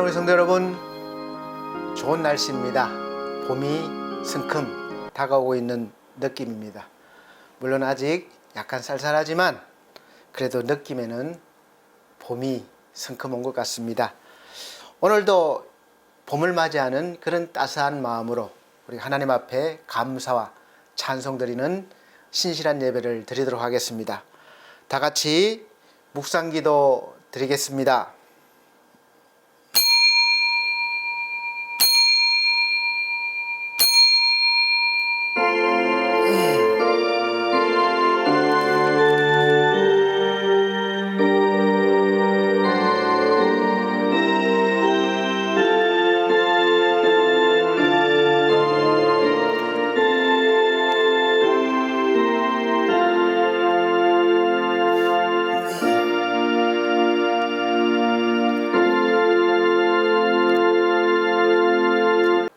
사랑하는 우리 성도 여러분, 좋은 날씨입니다. 봄이 성큼 다가오고 있는 느낌입니다. 물론 아직 약간 쌀쌀하지만 그래도 느낌에는 봄이 성큼 온 것 같습니다. 오늘도 봄을 맞이하는 그런 따스한 마음으로 우리 하나님 앞에 감사와 찬송드리는 신실한 예배를 드리도록 하겠습니다. 다 같이 묵상기도 드리겠습니다.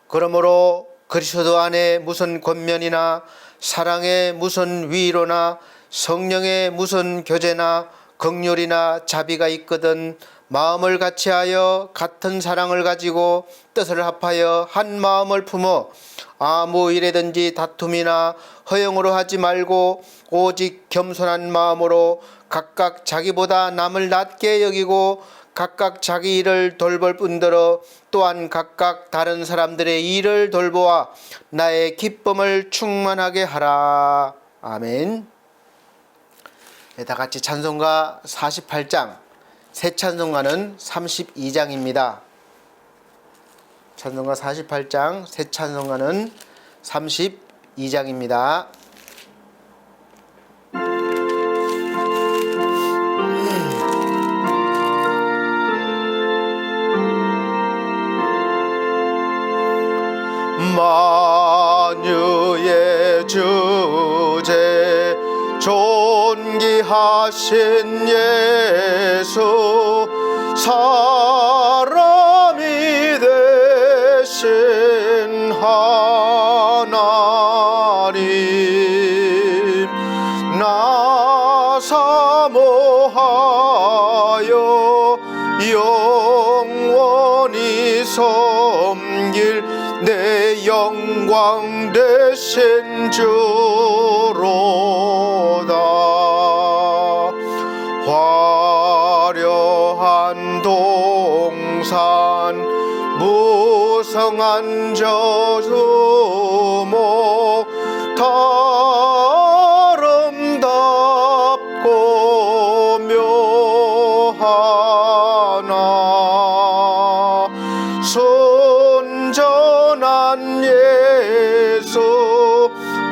그러므로 그리스도 안에 무슨 권면이나 사랑의 무슨 위로나 성령의 무슨 교제나 긍휼이나 자비가 있거든 마음을 같이하여 같은 사랑을 가지고 뜻을 합하여 한 마음을 품어 아무 일에든지 다툼이나 허영으로 하지 말고 오직 겸손한 마음으로 각각 자기보다 남을 낮게 여기고 각각 자기 일을 돌볼 뿐더러 또한 각각 다른 사람들의 일을 돌보아 나의 기쁨을 충만하게 하라. 아멘. 다 같이 찬송가 48장, 새 찬송가는 32장입니다. 찬송가 48장, 새 찬송가는 32장입니다. 만유의 주제 존귀하신 예수 사람이 되신 하나님 나 사모하여 영원히 섬길 내 영광 되신 주로다. 화려한 동산 무성한 저수목 아름답고 묘하나 순전한 예수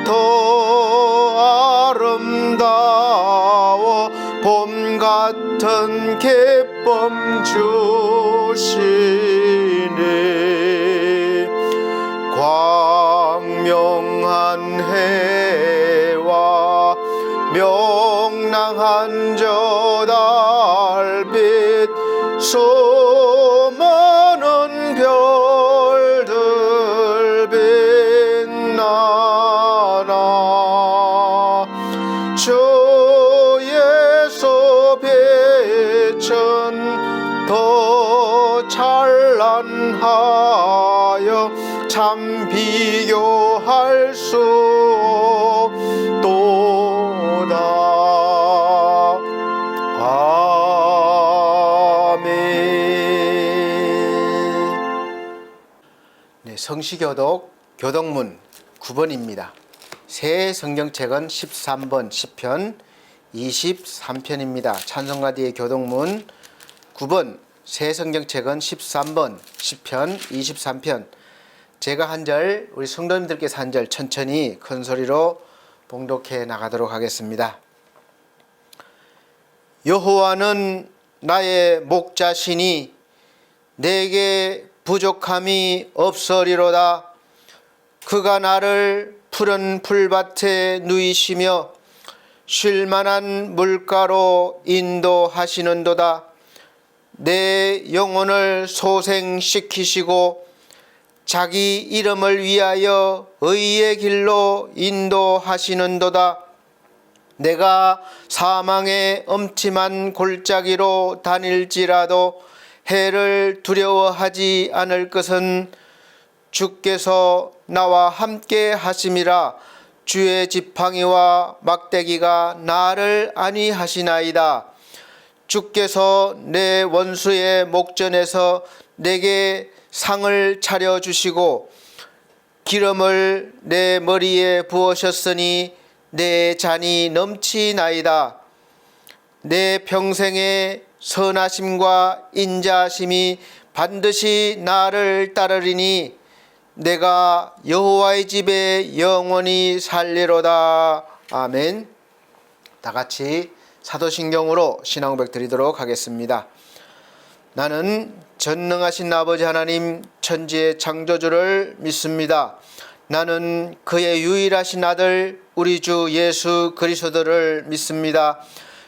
더 아름다워 봄 같은 기쁨 주시니 광명한 해와 명랑한 저 달빛 수많은 별들 빛나나 주 예수 빛은 더 찬란하여 참 비교할 수 없도다. 성시교독 교독문 9번입니다. 새 성경책은 13번 10편 23편입니다. 찬송가 뒤에 교독문 9번, 새 성경책은 13번 10편 23편. 제가 한 절, 우리 성도님들께서 한 절 천천히 큰 소리로 봉독해 나가도록 하겠습니다. 여호와는 나의 목자시니 내게 부족함이 없으리로다. 그가 나를 푸른 풀밭에 누이시며 쉴만한 물가로 인도하시는도다. 내 영혼을 소생시키시고 자기 이름을 위하여 의의 길로 인도하시는도다. 내가 사망의 엄침한 골짜기로 다닐지라도 해를 두려워하지 않을 것은 주께서 나와 함께 하심이라. 주의 지팡이와 막대기가 나를 안위하시나이다. 주께서 내 원수의 목전에서 내게 상을 차려주시고 기름을 내 머리에 부으셨으니 내 잔이 넘치나이다. 내 평생의 선하심과 인자하심이 반드시 나를 따르리니 내가 여호와의 집에 영원히 살리로다. 아멘. 다 같이 사도신경으로 신앙고백 드리도록 하겠습니다. 나는 전능하신 아버지 하나님 천지의 창조주를 믿습니다. 나는 그의 유일하신 아들 우리 주 예수 그리스도를 믿습니다.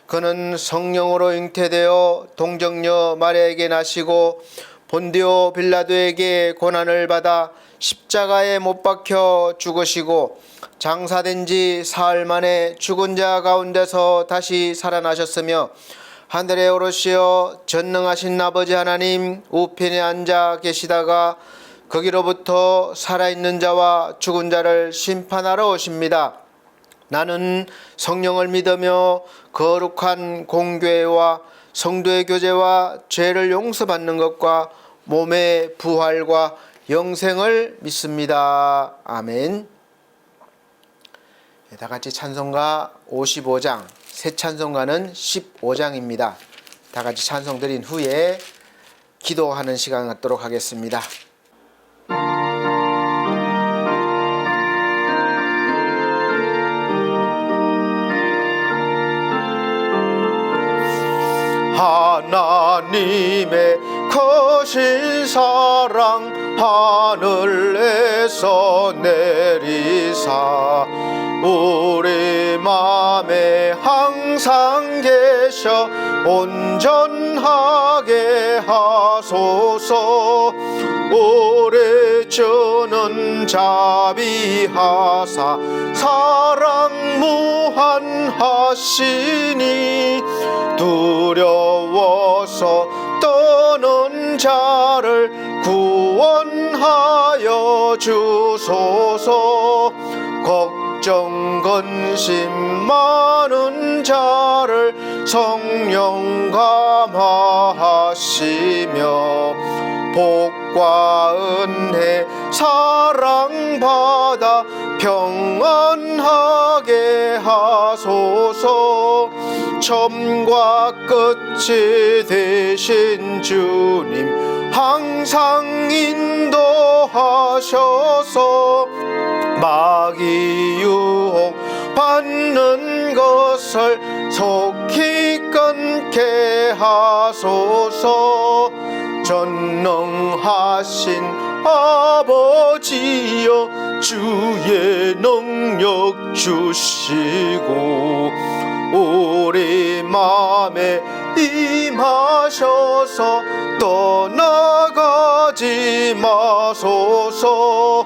그는 성령으로 잉태되어 동정녀 마리아에게 나시고 본디오 빌라도에게 고난을 받아 십자가에 못 박혀 죽으시고 장사된 지 사흘 만에 죽은 자 가운데서 다시 살아나셨으며 하늘에 오르시어 전능하신 아버지 하나님 우편에 앉아 계시다가 거기로부터 살아있는 자와 죽은 자를 심판하러 오십니다. 나는 성령을 믿으며 거룩한 공교회와 성도의 교제와 죄를 용서받는 것과 몸의 부활과 영생을 믿습니다. 아멘. 다 같이 찬송가 55장, 새 찬송가는 15장입니다. 다 같이 찬송 드린 후에 기도하는 시간 갖도록 하겠습니다. 하나님의 거신 사랑 하늘에서 내리사 우리 맘에 항상 계셔 온전하게 하소서. 오래 주는 자비하사 사랑 무한하시니 두려워서 떠는 자를 구원하여 주소서. 걱정 근심 많은 자를 성령 감화하시며 복과 은혜 사랑받아 평안하게 하소서. 처음과 끝이 되신 주님 항상 인도하셔서 마귀 유혹 받는 것을 속히 끊게 하소서. 전능하신 아버지여 주의 능력 주시고 우리 맘에 임하셔서 떠나가지 마소서.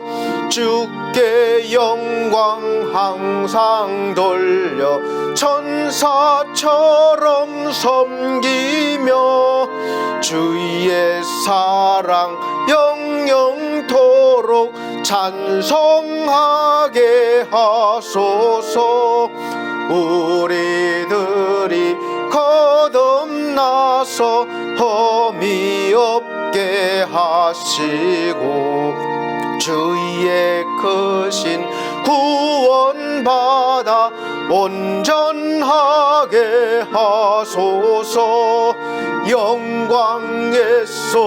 주께 영광 항상 돌려 천사처럼 섬기며 주의 사랑 영영토록 찬송하게 하소서. 우리들이 거듭나서 험이 없게 하시고 주의 크신 구원받아 온전하게 하소서. 영광에서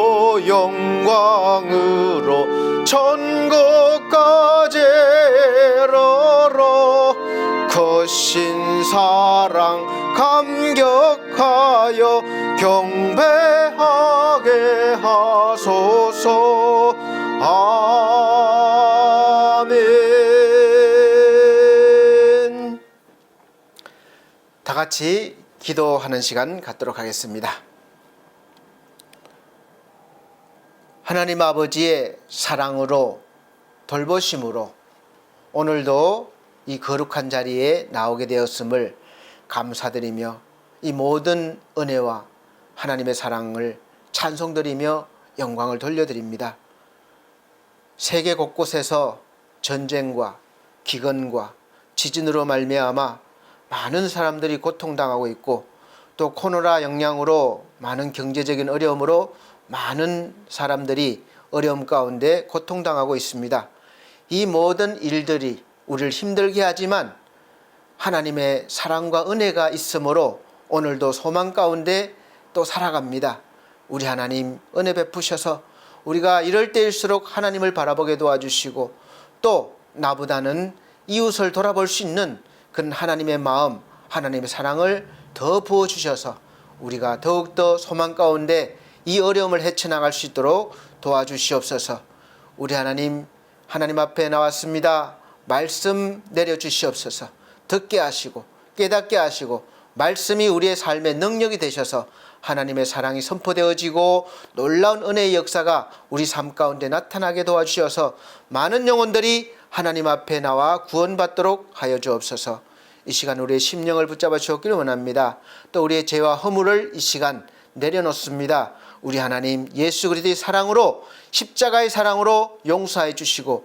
영광으로 천국까지 이르러 크신 사랑 감격하여 경배하게 하소서. 아멘. 다 같이 기도하는 시간 갖도록 하겠습니다. 하나님 아버지의 사랑으로 돌보심으로 오늘도 이 거룩한 자리에 나오게 되었음을 감사드리며 이 모든 은혜와 하나님의 사랑을 찬송드리며 영광을 돌려드립니다. 세계 곳곳에서 전쟁과 기근과 지진으로 말미암아 많은 사람들이 고통당하고 있고, 또 코로나 영향으로 많은 경제적인 어려움으로 많은 사람들이 어려움 가운데 고통당하고 있습니다. 이 모든 일들이 우리를 힘들게 하지만 하나님의 사랑과 은혜가 있으므로 오늘도 소망 가운데 또 살아갑니다. 우리 하나님 은혜 베푸셔서 우리가 이럴 때일수록 하나님을 바라보게 도와주시고, 또 나보다는 이웃을 돌아볼 수 있는 그런 하나님의 마음, 하나님의 사랑을 더 부어주셔서 우리가 더욱더 소망 가운데 이 어려움을 헤쳐나갈 수 있도록 도와주시옵소서. 우리 하나님 앞에 나왔습니다. 말씀 내려주시옵소서. 듣게 하시고 깨닫게 하시고 말씀이 우리의 삶의 능력이 되셔서 하나님의 사랑이 선포되어지고 놀라운 은혜의 역사가 우리 삶 가운데 나타나게 도와주셔서 많은 영혼들이 하나님 앞에 나와 구원받도록 하여 주옵소서. 이 시간 우리의 심령을 붙잡아 주옵기를 원합니다. 또 우리의 죄와 허물을 이 시간 내려놓습니다. 우리 하나님 예수 그리스도의 사랑으로, 십자가의 사랑으로 용서해 주시고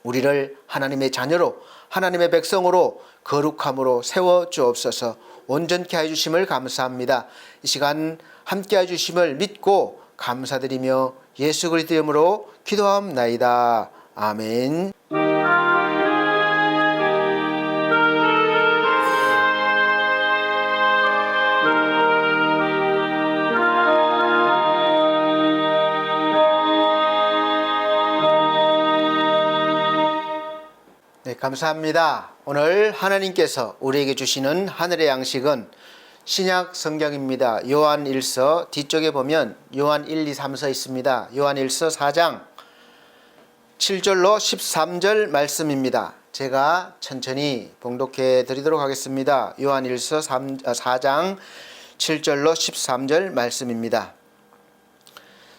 우리를 하나님의 자녀로, 하나님의 백성으로 거룩함으로 세워 주옵소서. 온전케 해 주심을 감사합니다. 이 시간 함께 해 주심을 믿고 감사드리며 예수 그리스도의 이름으로 기도하옵나이다. 아멘. 네, 감사합니다. 오늘 하나님께서 우리에게 주시는 하늘의 양식은 신약 성경입니다. 요한 1서 뒤쪽에 보면 요한 1, 2, 3서 있습니다. 요한 1서 4장 7절로 13절 말씀입니다. 제가 천천히 봉독해 드리도록 하겠습니다. 요한 1서 4장 7절로 13절 말씀입니다.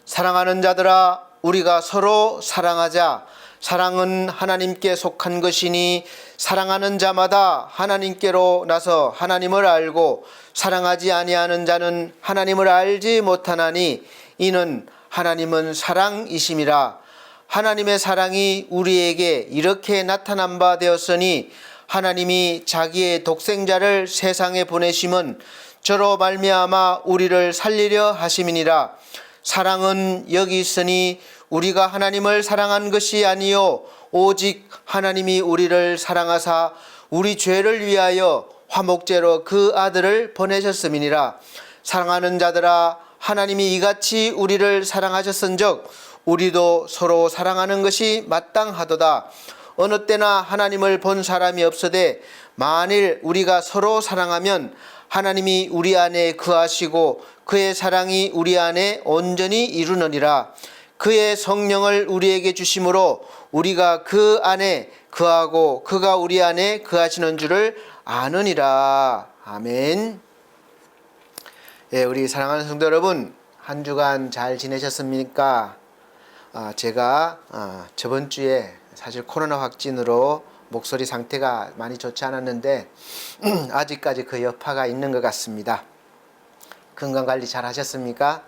사랑하는 자들아, 우리가 서로 사랑하자. 사랑은 하나님께 속한 것이니 사랑하는 자마다 하나님께로 나서 하나님을 알고 사랑하지 아니하는 자는 하나님을 알지 못하나니 이는 하나님은 사랑이심이라. 하나님의 사랑이 우리에게 이렇게 나타난 바 되었으니 하나님이 자기의 독생자를 세상에 보내심은 저로 말미암아 우리를 살리려 하심이니라. 사랑은 여기 있으니 우리가 하나님을 사랑한 것이 아니요 오직 하나님이 우리를 사랑하사 우리 죄를 위하여 화목제로 그 아들을 보내셨음이니라. 사랑하는 자들아, 하나님이 이같이 우리를 사랑하셨은즉 우리도 서로 사랑하는 것이 마땅하도다. 어느 때나 하나님을 본 사람이 없으되 만일 우리가 서로 사랑하면 하나님이 우리 안에 거하시고 그의 사랑이 우리 안에 온전히 이루느니라. 그의 성령을 우리에게 주심으로 우리가 그 안에 거하고 그가 우리 안에 거하시는 줄을 아느니라. 아멘. 예, 우리 사랑하는 성도 여러분, 한 주간 잘 지내셨습니까? 제가 저번 주에 사실 코로나 확진으로 목소리 상태가 많이 좋지 않았는데 아직까지 그 여파가 있는 것 같습니다. 건강관리 잘 하셨습니까?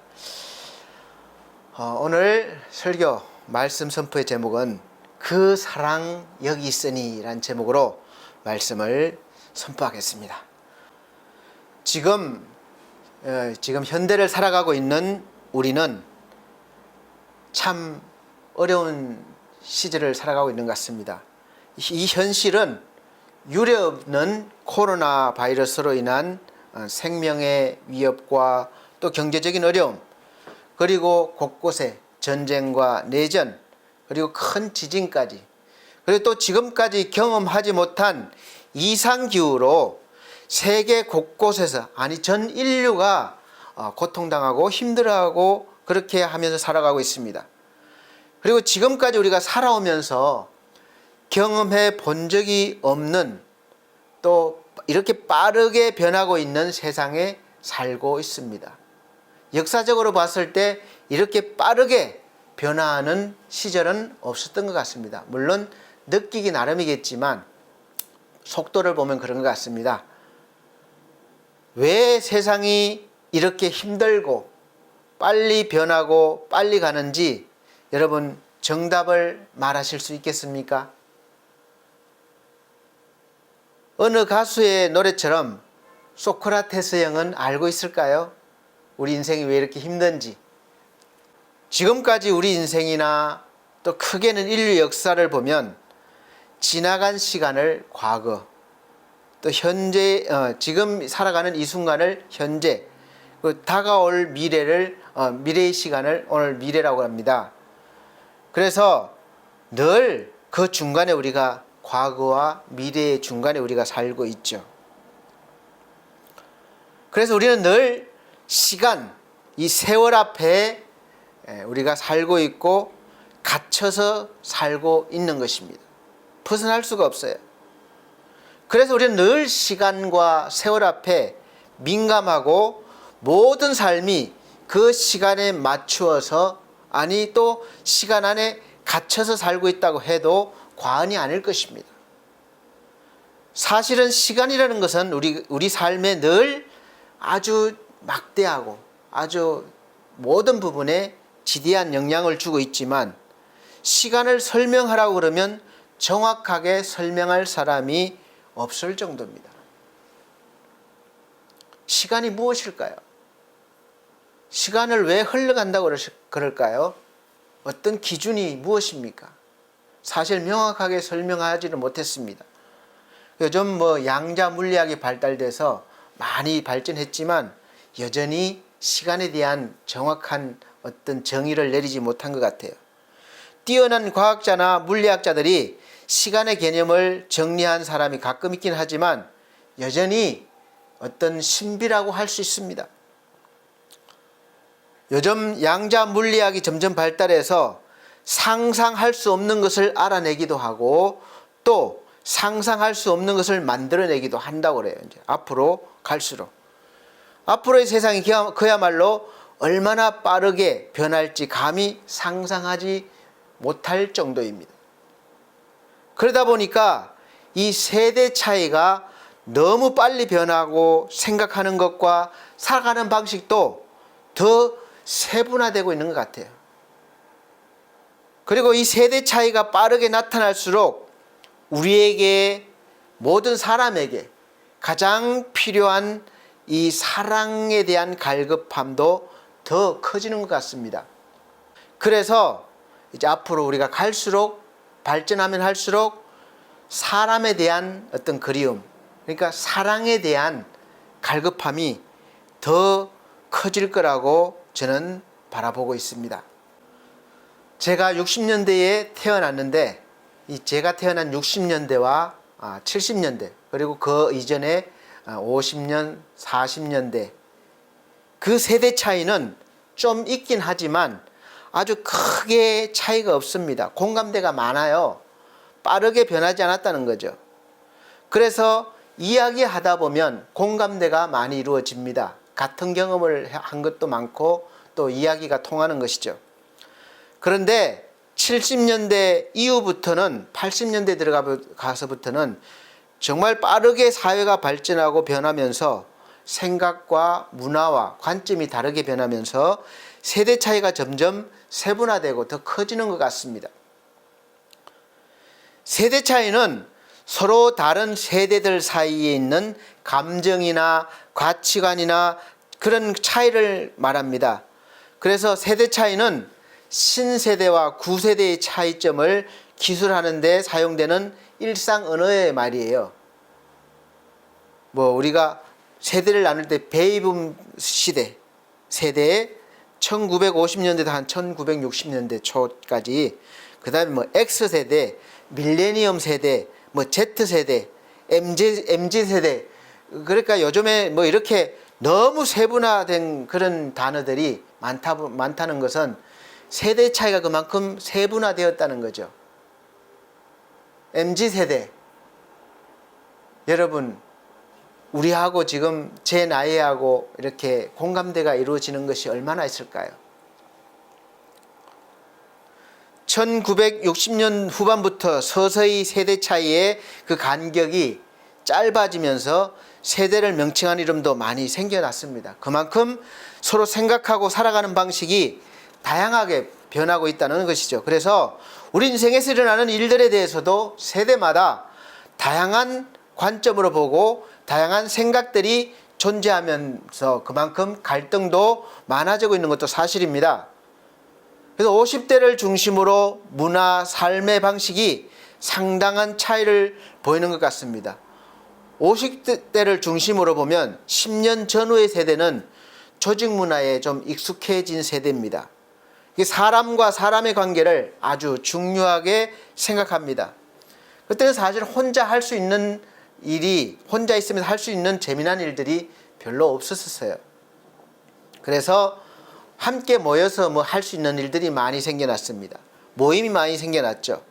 오늘 설교 말씀 선포의 제목은 그 사랑 여기 있으니 라는 제목으로 말씀을 선포하겠습니다. 지금 현대를 살아가고 있는 우리는 참 어려운 시절을 살아가고 있는 것 같습니다. 이 현실은 유례없는 코로나 바이러스로 인한 생명의 위협과 또 경제적인 어려움, 그리고 곳곳에 전쟁과 내전, 그리고 큰 지진까지, 그리고 또 지금까지 경험하지 못한 이상기후로 세계 곳곳에서, 아니 전 인류가 고통당하고 힘들어하고 그렇게 하면서 살아가고 있습니다. 그리고 지금까지 우리가 살아오면서 경험해 본 적이 없는, 또 이렇게 빠르게 변하고 있는 세상에 살고 있습니다. 역사적으로 봤을 때 이렇게 빠르게 변화하는 시절은 없었던 것 같습니다. 물론 느끼기 나름이겠지만 속도를 보면 그런 것 같습니다. 왜 세상이 이렇게 힘들고 빨리 변하고 빨리 가는지 여러분 정답을 말하실 수 있겠습니까? 어느 가수의 노래처럼 소크라테스 형은 알고 있을까요? 우리 인생이 왜 이렇게 힘든지. 지금까지 우리 인생이나 또 크게는 인류 역사를 보면 지나간 시간을 과거, 또 현재, 지금 살아가는 이 순간을 현재, 다가올 미래를 미래의 시간을 오늘 미래라고 합니다. 그래서 늘 그 중간에 우리가 과거와 미래의 중간에 우리가 살고 있죠. 그래서 우리는 늘 시간, 이 세월 앞에 우리가 살고 있고 갇혀서 살고 있는 것입니다. 벗어날 수가 없어요. 그래서 우리는 늘 시간과 세월 앞에 민감하고 모든 삶이 그 시간에 맞추어서 아니 또 시간 안에 갇혀서 살고 있다고 해도 과언이 아닐 것입니다. 사실은 시간이라는 것은 우리 삶에 늘 아주 막대하고 아주 모든 부분에 지대한 영향을 주고 있지만 시간을 설명하라고 그러면 정확하게 설명할 사람이 없을 정도입니다. 시간이 무엇일까요? 시간을 왜 흘러간다고 그럴까요? 어떤 기준이 무엇입니까? 사실 명확하게 설명하지는 못했습니다. 요즘 양자 물리학이 발달돼서 많이 발전했지만 여전히 시간에 대한 정확한 어떤 정의를 내리지 못한 것 같아요. 뛰어난 과학자나 물리학자들이 시간의 개념을 정리한 사람이 가끔 있긴 하지만 여전히 어떤 신비라고 할 수 있습니다. 요즘 양자 물리학이 점점 발달해서 상상할 수 없는 것을 알아내기도 하고 또 상상할 수 없는 것을 만들어내기도 한다고 그래요. 이제 앞으로 갈수록. 앞으로의 세상이 그야말로 얼마나 빠르게 변할지 감히 상상하지 못할 정도입니다. 그러다 보니까 이 세대 차이가 너무 빨리 변하고 생각하는 것과 살아가는 방식도 더 세분화되고 있는 것 같아요. 그리고 이 세대 차이가 빠르게 나타날수록 우리에게 모든 사람에게 가장 필요한 이 사랑에 대한 갈급함도 더 커지는 것 같습니다. 그래서 이제 앞으로 우리가 갈수록 발전하면 할수록 사람에 대한 어떤 그리움, 그러니까 사랑에 대한 갈급함이 더 커질 거라고 저는 바라보고 있습니다. 제가 60년대에 태어났는데 이 제가 태어난 60년대와 70년대 그리고 그 이전에 50년, 40년대 그 세대 차이는 좀 있긴 하지만 아주 크게 차이가 없습니다. 공감대가 많아요. 빠르게 변하지 않았다는 거죠. 그래서 이야기하다 보면 공감대가 많이 이루어집니다. 같은 경험을 한 것도 많고 또 이야기가 통하는 것이죠. 그런데 70년대 이후부터는 80년대 들어가서부터는 정말 빠르게 사회가 발전하고 변하면서 생각과 문화와 관점이 다르게 변하면서 세대 차이가 점점 세분화되고 더 커지는 것 같습니다. 세대 차이는 서로 다른 세대들 사이에 있는 감정이나 가치관이나 그런 차이를 말합니다. 그래서 세대 차이는 신세대와 구세대의 차이점을 기술하는 데 사용되는 일상 언어의 말이에요. 우리가 세대를 나눌 때 베이비 시대 세대에 1950년대부터 한 1960년대 초까지, 그 다음에 X세대, 밀레니엄 세대, Z세대, MZ세대. 그러니까 요즘에 이렇게 너무 세분화된 그런 단어들이 많다는 것은 세대 차이가 그만큼 세분화되었다는 거죠. MZ세대. 여러분, 우리하고 지금 제 나이하고 이렇게 공감대가 이루어지는 것이 얼마나 있을까요? 1960년 후반부터 서서히 세대 차이의 그 간격이 짧아지면서 세대를 명칭한 이름도 많이 생겨났습니다. 그만큼 서로 생각하고 살아가는 방식이 다양하게 변하고 있다는 것이죠. 그래서 우리 인생에서 일어나는 일들에 대해서도 세대마다 다양한 관점으로 보고 다양한 생각들이 존재하면서 그만큼 갈등도 많아지고 있는 것도 사실입니다. 그래서 50대를 중심으로 문화, 삶의 방식이 상당한 차이를 보이는 것 같습니다. 50대를 중심으로 보면 10년 전후의 세대는 조직 문화에 좀 익숙해진 세대입니다. 사람과 사람의 관계를 아주 중요하게 생각합니다. 그때는 사실 혼자 할 수 있는 일이, 혼자 있으면서 할 수 있는 재미난 일들이 별로 없었어요. 그래서 함께 모여서 할 수 있는 일들이 많이 생겨났습니다. 모임이 많이 생겨났죠.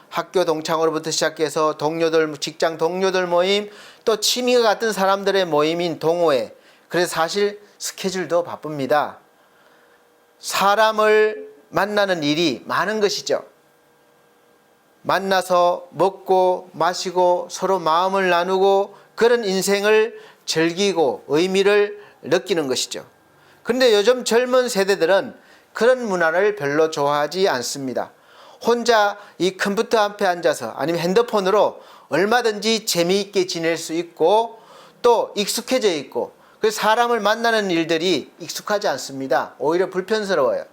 학교 동창으로부터 시작해서 동료들, 직장 동료들 모임, 또 취미가 같은 사람들의 모임인 동호회. 그래서 사실 스케줄도 바쁩니다. 사람을 만나는 일이 많은 것이죠. 만나서 먹고 마시고 서로 마음을 나누고 그런 인생을 즐기고 의미를 느끼는 것이죠. 그런데 요즘 젊은 세대들은 그런 문화를 별로 좋아하지 않습니다. 혼자 이 컴퓨터 앞에 앉아서 아니면 핸드폰으로 얼마든지 재미있게 지낼 수 있고 또 익숙해져 있고 그래서 사람을 만나는 일들이 익숙하지 않습니다. 오히려 불편스러워요.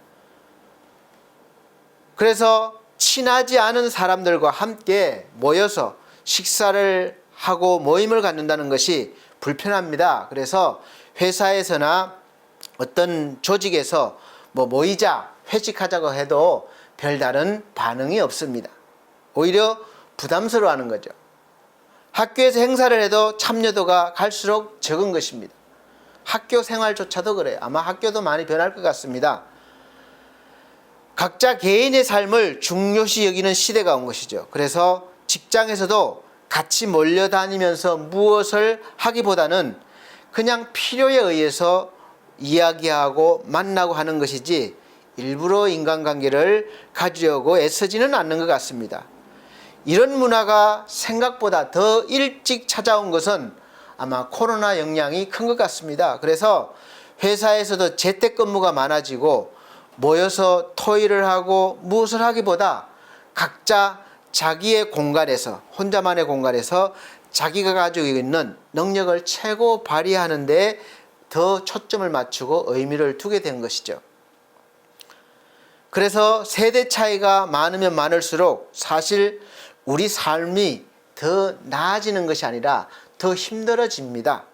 그래서 친하지 않은 사람들과 함께 모여서 식사를 하고 모임을 갖는다는 것이 불편합니다. 그래서 회사에서나 어떤 조직에서 모이자, 회식하자고 해도 별다른 반응이 없습니다. 오히려 부담스러워하는 거죠. 학교에서 행사를 해도 참여도가 갈수록 적은 것입니다. 학교 생활조차도 그래요. 아마 학교도 많이 변할 것 같습니다. 각자 개인의 삶을 중요시 여기는 시대가 온 것이죠. 그래서 직장에서도 같이 몰려다니면서 무엇을 하기보다는 그냥 필요에 의해서 이야기하고 만나고 하는 것이지 일부러 인간관계를 가지려고 애쓰지는 않는 것 같습니다. 이런 문화가 생각보다 더 일찍 찾아온 것은 아마 코로나 영향이 큰 것 같습니다. 그래서 회사에서도 재택근무가 많아지고 모여서 토의를 하고 무엇을 하기보다 각자 자기의 공간에서 혼자만의 공간에서 자기가 가지고 있는 능력을 최고 발휘하는 데 더 초점을 맞추고 의미를 두게 된 것이죠. 그래서 세대 차이가 많으면 많을수록 사실 우리 삶이 더 나아지는 것이 아니라 더 힘들어집니다.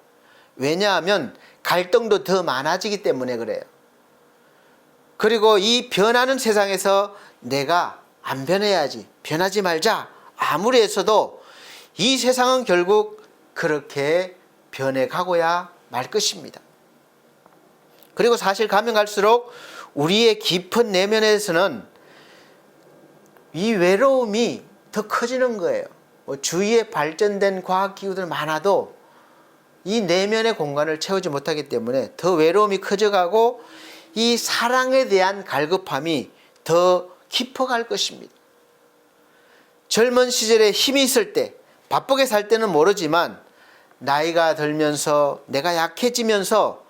왜냐하면 갈등도 더 많아지기 때문에 그래요. 그리고 이 변하는 세상에서 내가 안 변해야지, 변하지 말자 아무리 했어도 이 세상은 결국 그렇게 변해가고야 말 것입니다. 그리고 사실 가면 갈수록 우리의 깊은 내면에서는 이 외로움이 더 커지는 거예요. 주위에 발전된 과학기구들 많아도 이 내면의 공간을 채우지 못하기 때문에 더 외로움이 커져가고 이 사랑에 대한 갈급함이 더 깊어갈 것입니다. 젊은 시절에 힘이 있을 때, 바쁘게 살 때는 모르지만 나이가 들면서 내가 약해지면서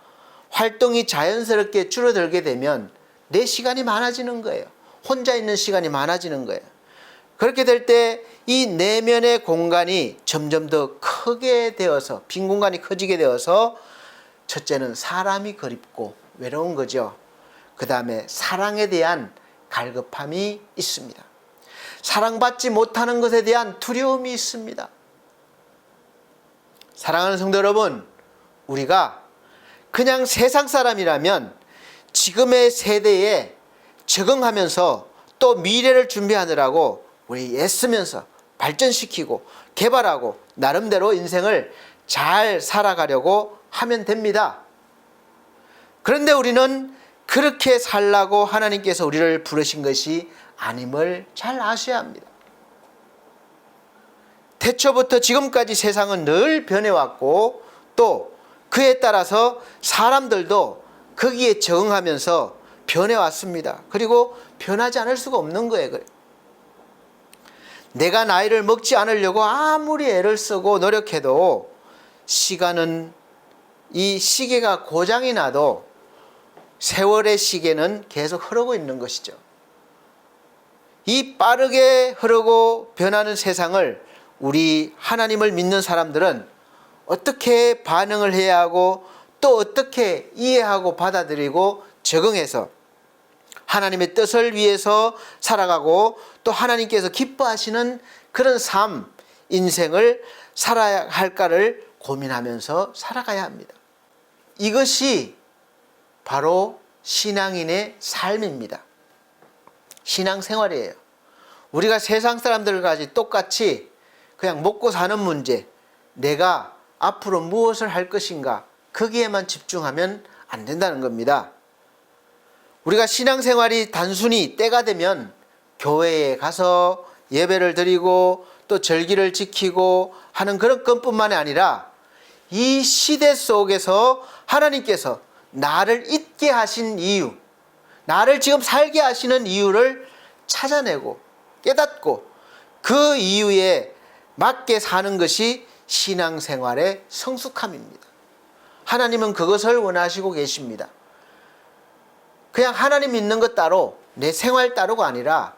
활동이 자연스럽게 줄어들게 되면 내 시간이 많아지는 거예요. 혼자 있는 시간이 많아지는 거예요. 그렇게 될 때 이 내면의 공간이 점점 더 크게 되어서 빈 공간이 커지게 되어서 첫째는 사람이 그립고 외로운 거죠. 그 다음에 사랑에 대한 갈급함이 있습니다. 사랑받지 못하는 것에 대한 두려움이 있습니다. 사랑하는 성도 여러분, 우리가 그냥 세상 사람이라면 지금의 세대에 적응하면서 또 미래를 준비하느라고 우리 애쓰면서 발전시키고 개발하고 나름대로 인생을 잘 살아가려고 하면 됩니다. 그런데 우리는 그렇게 살라고 하나님께서 우리를 부르신 것이 아님을 잘 아셔야 합니다. 태초부터 지금까지 세상은 늘 변해왔고 또 그에 따라서 사람들도 거기에 적응하면서 변해왔습니다. 그리고 변하지 않을 수가 없는 거예요. 내가 나이를 먹지 않으려고 아무리 애를 쓰고 노력해도 시간은 이 시계가 고장이 나도 세월의 시계는 계속 흐르고 있는 것이죠. 이 빠르게 흐르고 변하는 세상을 우리 하나님을 믿는 사람들은 어떻게 반응을 해야 하고 또 어떻게 이해하고 받아들이고 적응해서 하나님의 뜻을 위해서 살아가고 또 하나님께서 기뻐하시는 그런 삶, 인생을 살아야 할까를 고민하면서 살아가야 합니다. 이것이 바로 신앙인의 삶입니다. 신앙생활이에요. 우리가 세상 사람들과 똑같이 그냥 먹고 사는 문제, 내가 앞으로 무엇을 할 것인가, 거기에만 집중하면 안 된다는 겁니다. 우리가 신앙생활이 단순히 때가 되면 교회에 가서 예배를 드리고 또 절기를 지키고 하는 그런 것뿐만이 아니라 이 시대 속에서 하나님께서 나를 있게 하신 이유, 나를 지금 살게 하시는 이유를 찾아내고 깨닫고 그 이유에 맞게 사는 것이 신앙생활의 성숙함입니다. 하나님은 그것을 원하시고 계십니다. 그냥 하나님 믿는 것 따로 내 생활 따로가 아니라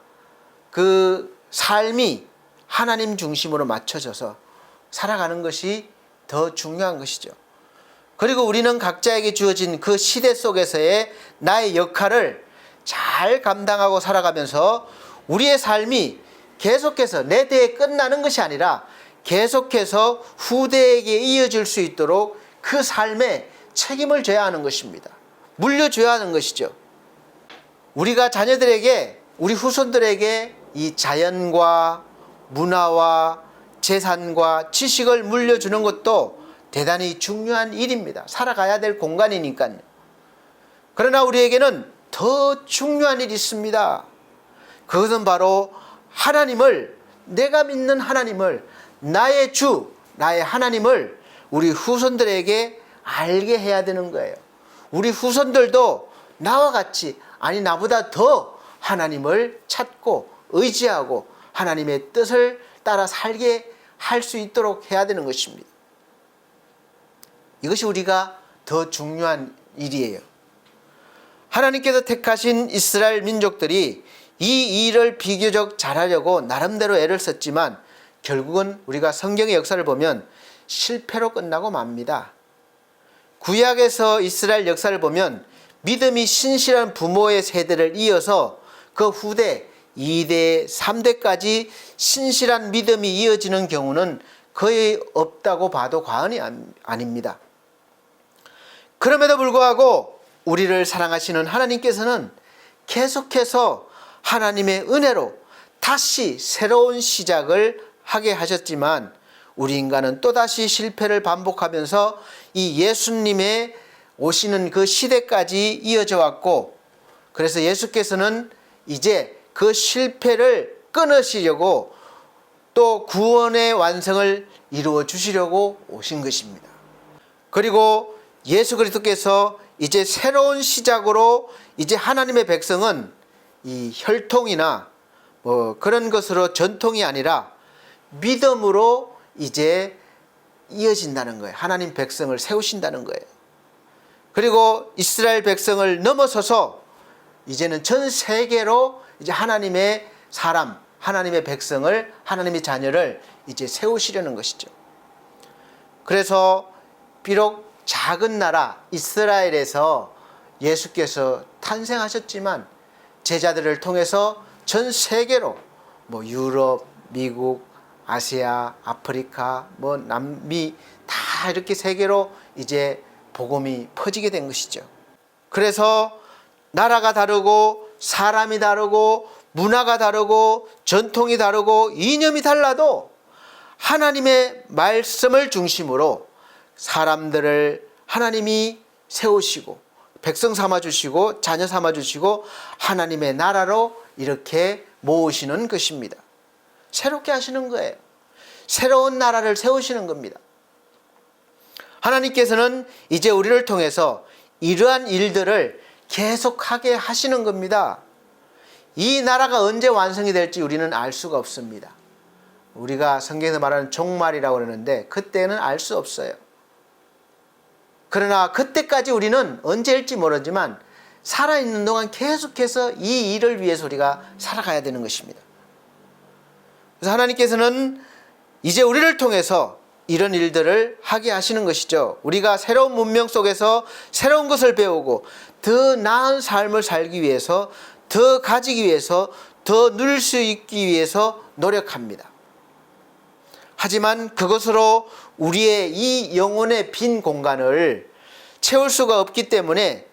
그 삶이 하나님 중심으로 맞춰져서 살아가는 것이 더 중요한 것이죠. 그리고 우리는 각자에게 주어진 그 시대 속에서의 나의 역할을 잘 감당하고 살아가면서 우리의 삶이 계속해서 내 대에 끝나는 것이 아니라 계속해서 후대에게 이어질 수 있도록 그 삶에 책임을 져야 하는 것입니다. 물려줘야 하는 것이죠. 우리가 자녀들에게, 우리 후손들에게 이 자연과 문화와 재산과 지식을 물려주는 것도 대단히 중요한 일입니다. 살아가야 될 공간이니까요. 그러나 우리에게는 더 중요한 일이 있습니다. 그것은 바로 하나님을, 내가 믿는 하나님을, 나의 주, 나의 하나님을 우리 후손들에게 알게 해야 되는 거예요. 우리 후손들도 나와 같이, 아니 나보다 더 하나님을 찾고 의지하고 하나님의 뜻을 따라 살게 할 수 있도록 해야 되는 것입니다. 이것이 우리가 더 중요한 일이에요. 하나님께서 택하신 이스라엘 민족들이 이 일을 비교적 잘하려고 나름대로 애를 썼지만 결국은 우리가 성경의 역사를 보면 실패로 끝나고 맙니다. 구약에서 이스라엘 역사를 보면 믿음이 신실한 부모의 세대를 이어서 그 후대 2대, 3대까지 신실한 믿음이 이어지는 경우는 거의 없다고 봐도 과언이 아닙니다. 그럼에도 불구하고 우리를 사랑하시는 하나님께서는 계속해서 하나님의 은혜로 다시 새로운 시작을 하게 하셨지만 우리 인간은 또다시 실패를 반복하면서 이 예수님의 오시는 그 시대까지 이어져 왔고, 그래서 예수께서는 이제 그 실패를 끊으시려고 또 구원의 완성을 이루어 주시려고 오신 것입니다. 그리고 예수 그리스도께서 이제 새로운 시작으로 이제 하나님의 백성은 이 혈통이나 뭐 그런 것으로 전통이 아니라 믿음으로 이제 이어진다는 거예요. 하나님 백성을 세우신다는 거예요. 그리고 이스라엘 백성을 넘어서서 이제는 전 세계로 이제 하나님의 사람, 하나님의 백성을, 하나님의 자녀를 이제 세우시려는 것이죠. 그래서 비록 작은 나라 이스라엘에서 예수께서 탄생하셨지만 제자들을 통해서 전 세계로 뭐 유럽, 미국, 아시아, 아프리카, 뭐 남미 다 이렇게 세계로 이제 복음이 퍼지게 된 것이죠. 그래서 나라가 다르고 사람이 다르고 문화가 다르고 전통이 다르고 이념이 달라도 하나님의 말씀을 중심으로 사람들을 하나님이 세우시고 백성 삼아주시고 자녀 삼아주시고 하나님의 나라로 이렇게 모으시는 것입니다. 새롭게 하시는 거예요. 새로운 나라를 세우시는 겁니다. 하나님께서는 이제 우리를 통해서 이러한 일들을 계속하게 하시는 겁니다. 이 나라가 언제 완성이 될지 우리는 알 수가 없습니다. 우리가 성경에서 말하는 종말이라고 그러는데 그때는 알 수 없어요. 그러나 그때까지 우리는 언제일지 모르지만 살아있는 동안 계속해서 이 일을 위해서 우리가 살아가야 되는 것입니다. 그래서 하나님께서는 이제 우리를 통해서 이런 일들을 하게 하시는 것이죠. 우리가 새로운 문명 속에서 새로운 것을 배우고 더 나은 삶을 살기 위해서, 더 가지기 위해서, 더 누릴 수 있기 위해서 노력합니다. 하지만 그것으로 우리의 이 영혼의 빈 공간을 채울 수가 없기 때문에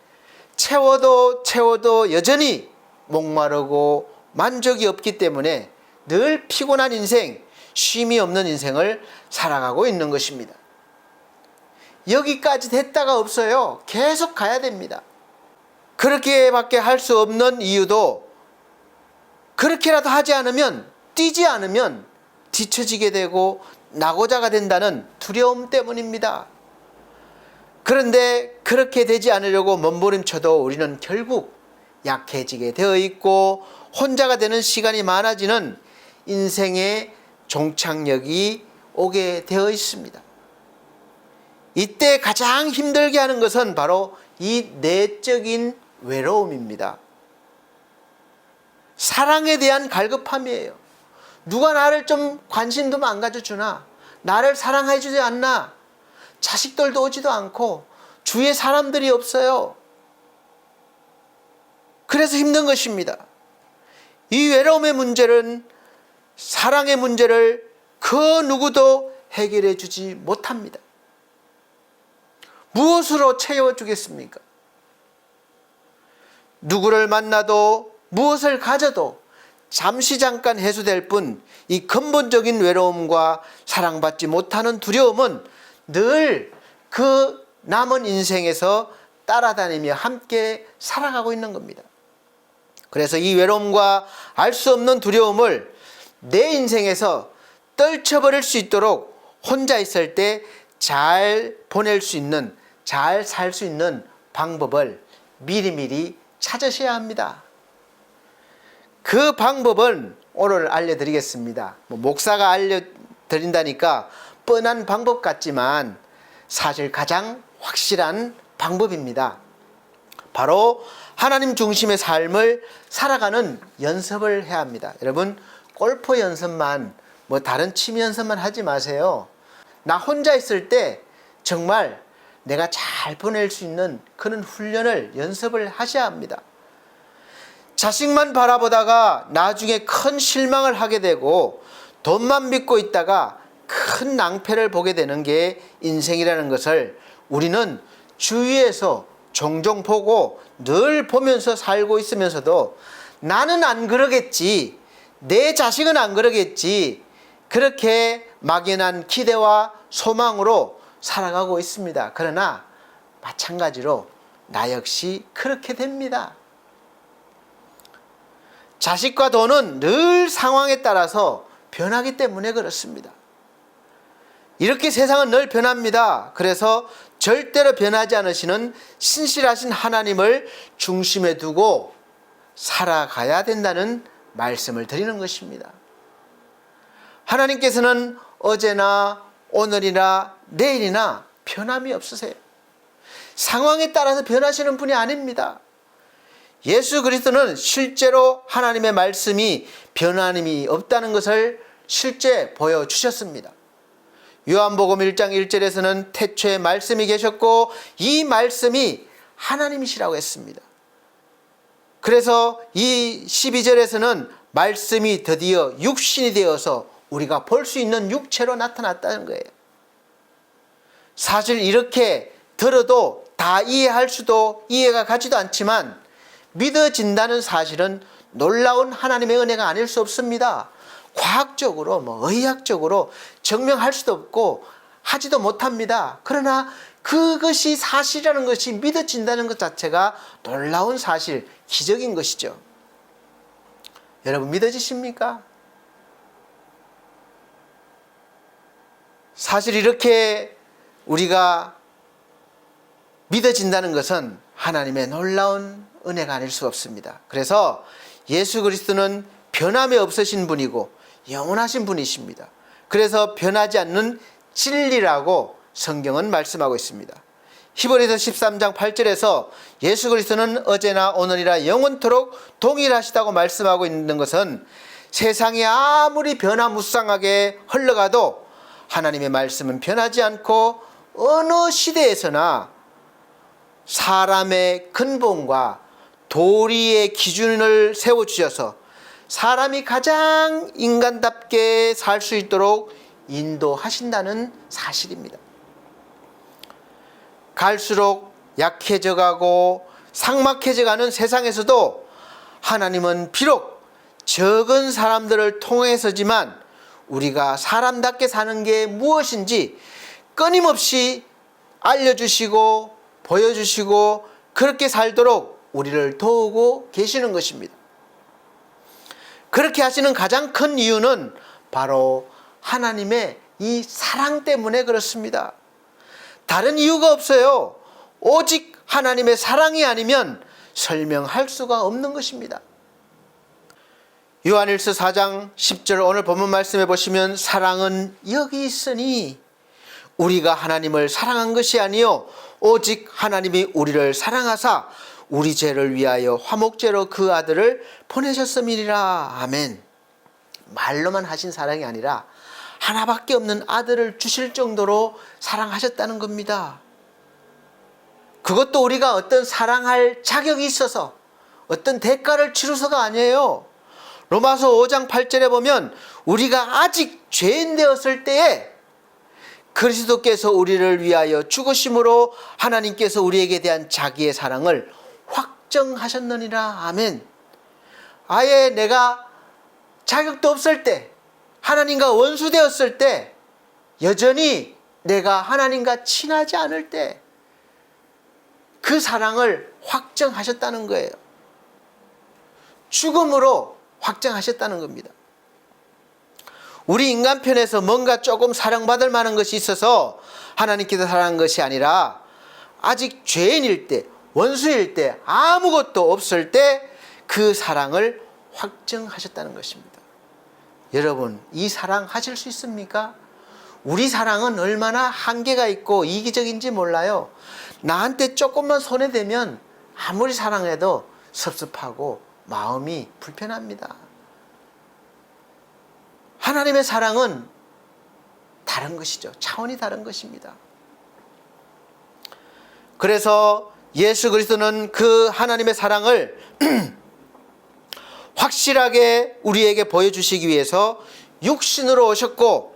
채워도 여전히 목마르고 만족이 없기 때문에 늘 피곤한 인생, 쉼이 없는 인생을 살아가고 있는 것입니다. 여기까지 됐다가 없어요. 계속 가야 됩니다. 그렇게밖에 할 수 없는 이유도 그렇게라도 하지 않으면, 뛰지 않으면 뒤처지게 되고 낙오자가 된다는 두려움 때문입니다. 그런데 그렇게 되지 않으려고 몸부림쳐도 우리는 결국 약해지게 되어 있고 혼자가 되는 시간이 많아지는 인생의 종착역이 오게 되어 있습니다. 이때 가장 힘들게 하는 것은 바로 이 내적인 외로움입니다. 사랑에 대한 갈급함이에요. 누가 나를 좀 관심도 안 가져주나? 나를 사랑해 주지 않나? 자식들도 오지도 않고 주위에 사람들이 없어요. 그래서 힘든 것입니다. 이 외로움의 문제는 사랑의 문제를 그 누구도 해결해 주지 못합니다. 무엇으로 채워주겠습니까? 누구를 만나도 무엇을 가져도 잠시 잠깐 해소될 뿐 이 근본적인 외로움과 사랑받지 못하는 두려움은 늘 그 남은 인생에서 따라다니며 함께 살아가고 있는 겁니다. 그래서 이 외로움과 알 수 없는 두려움을 내 인생에서 떨쳐버릴 수 있도록 혼자 있을 때 잘 보낼 수 있는, 잘 살 수 있는 방법을 미리미리 찾으셔야 합니다. 그 방법은 오늘 알려드리겠습니다. 목사가 알려드린다니까 뻔한 방법 같지만 사실 가장 확실한 방법입니다. 바로 하나님 중심의 삶을 살아가는 연습을 해야 합니다. 여러분, 골프 연습만, 다른 취미 연습만 하지 마세요. 나 혼자 있을 때 정말 내가 잘 보낼 수 있는 그런 훈련을 연습을 하셔야 합니다. 자식만 바라보다가 나중에 큰 실망을 하게 되고 돈만 믿고 있다가 큰 낭패를 보게 되는 게 인생이라는 것을 우리는 주위에서 종종 보고 늘 보면서 살고 있으면서도 나는 안 그러겠지, 내 자식은 안 그러겠지, 그렇게 막연한 기대와 소망으로 살아가고 있습니다. 그러나 마찬가지로 나 역시 그렇게 됩니다. 자식과 돈은 늘 상황에 따라서 변하기 때문에 그렇습니다. 이렇게 세상은 늘 변합니다. 그래서 절대로 변하지 않으시는 신실하신 하나님을 중심에 두고 살아가야 된다는 말씀을 드리는 것입니다. 하나님께서는 어제나 오늘이나 내일이나 변함이 없으세요. 상황에 따라서 변하시는 분이 아닙니다. 예수 그리스도는 실제로 하나님의 말씀이 변함이 없다는 것을 실제 보여주셨습니다. 요한복음 1장 1절에서는 태초에 말씀이 계셨고 이 말씀이 하나님이시라고 했습니다. 그래서 이 12절에서는 말씀이 드디어 육신이 되어서 우리가 볼 수 있는 육체로 나타났다는 거예요. 사실 이렇게 들어도 다 이해할 수도 이해가 가지도 않지만 믿어진다는 사실은 놀라운 하나님의 은혜가 아닐 수 없습니다. 과학적으로 의학적으로 증명할 수도 없고 하지도 못합니다. 그러나 그것이 사실이라는 것이 믿어진다는 것 자체가 놀라운 사실, 기적인 것이죠. 여러분 믿어지십니까? 사실 이렇게 우리가 믿어진다는 것은 하나님의 놀라운 은혜가 아닐 수 없습니다. 그래서 예수 그리스도는 변함이 없으신 분이고 영원하신 분이십니다. 그래서 변하지 않는 진리라고 성경은 말씀하고 있습니다. 히브리서 13장 8절에서 예수 그리스도는 어제나 오늘이라 영원토록 동일하시다고 말씀하고 있는 것은 세상이 아무리 변화무쌍하게 흘러가도 하나님의 말씀은 변하지 않고 어느 시대에서나 사람의 근본과 도리의 기준을 세워주셔서 사람이 가장 인간답게 살 수 있도록 인도하신다는 사실입니다. 갈수록 약해져 가고 삭막해져 가는 세상에서도 하나님은 비록 적은 사람들을 통해서지만 우리가 사람답게 사는 게 무엇인지 끊임없이 알려주시고 보여주시고 그렇게 살도록 우리를 도우고 계시는 것입니다. 그렇게 하시는 가장 큰 이유는 바로 하나님의 이 사랑 때문에 그렇습니다. 다른 이유가 없어요. 오직 하나님의 사랑이 아니면 설명할 수가 없는 것입니다. 요한일서 4장 10절 오늘 본문 말씀해 보시면 사랑은 여기 있으니 우리가 하나님을 사랑한 것이 아니요 오직 하나님이 우리를 사랑하사 우리 죄를 위하여 화목제로 그 아들을 보내셨음이니라. 아멘. 말로만 하신 사랑이 아니라 하나밖에 없는 아들을 주실 정도로 사랑하셨다는 겁니다. 그것도 우리가 어떤 사랑할 자격이 있어서 어떤 대가를 치르서가 아니에요. 로마서 5장 8절에 보면 우리가 아직 죄인 되었을 때에 그리스도께서 우리를 위하여 죽으심으로 하나님께서 우리에게 대한 자기의 사랑을 확정하셨느니라. 아멘. 아예 내가 자격도 없을 때 하나님과 원수되었을 때 여전히 내가 하나님과 친하지 않을 때 그 사랑을 확정하셨다는 거예요. 죽음으로 확정하셨다는 겁니다. 우리 인간 편에서 뭔가 조금 사랑받을 만한 것이 있어서 하나님께서 사랑한 것이 아니라 아직 죄인일 때 원수일 때 아무것도 없을 때 그 사랑을 확정하셨다는 것입니다. 여러분 이 사랑 하실 수 있습니까? 우리 사랑은 얼마나 한계가 있고 이기적인지 몰라요. 나한테 조금만 손해대면 아무리 사랑해도 섭섭하고 마음이 불편합니다. 하나님의 사랑은 다른 것이죠. 차원이 다른 것입니다. 그래서 예수 그리스도는 그 하나님의 사랑을 확실하게 우리에게 보여주시기 위해서 육신으로 오셨고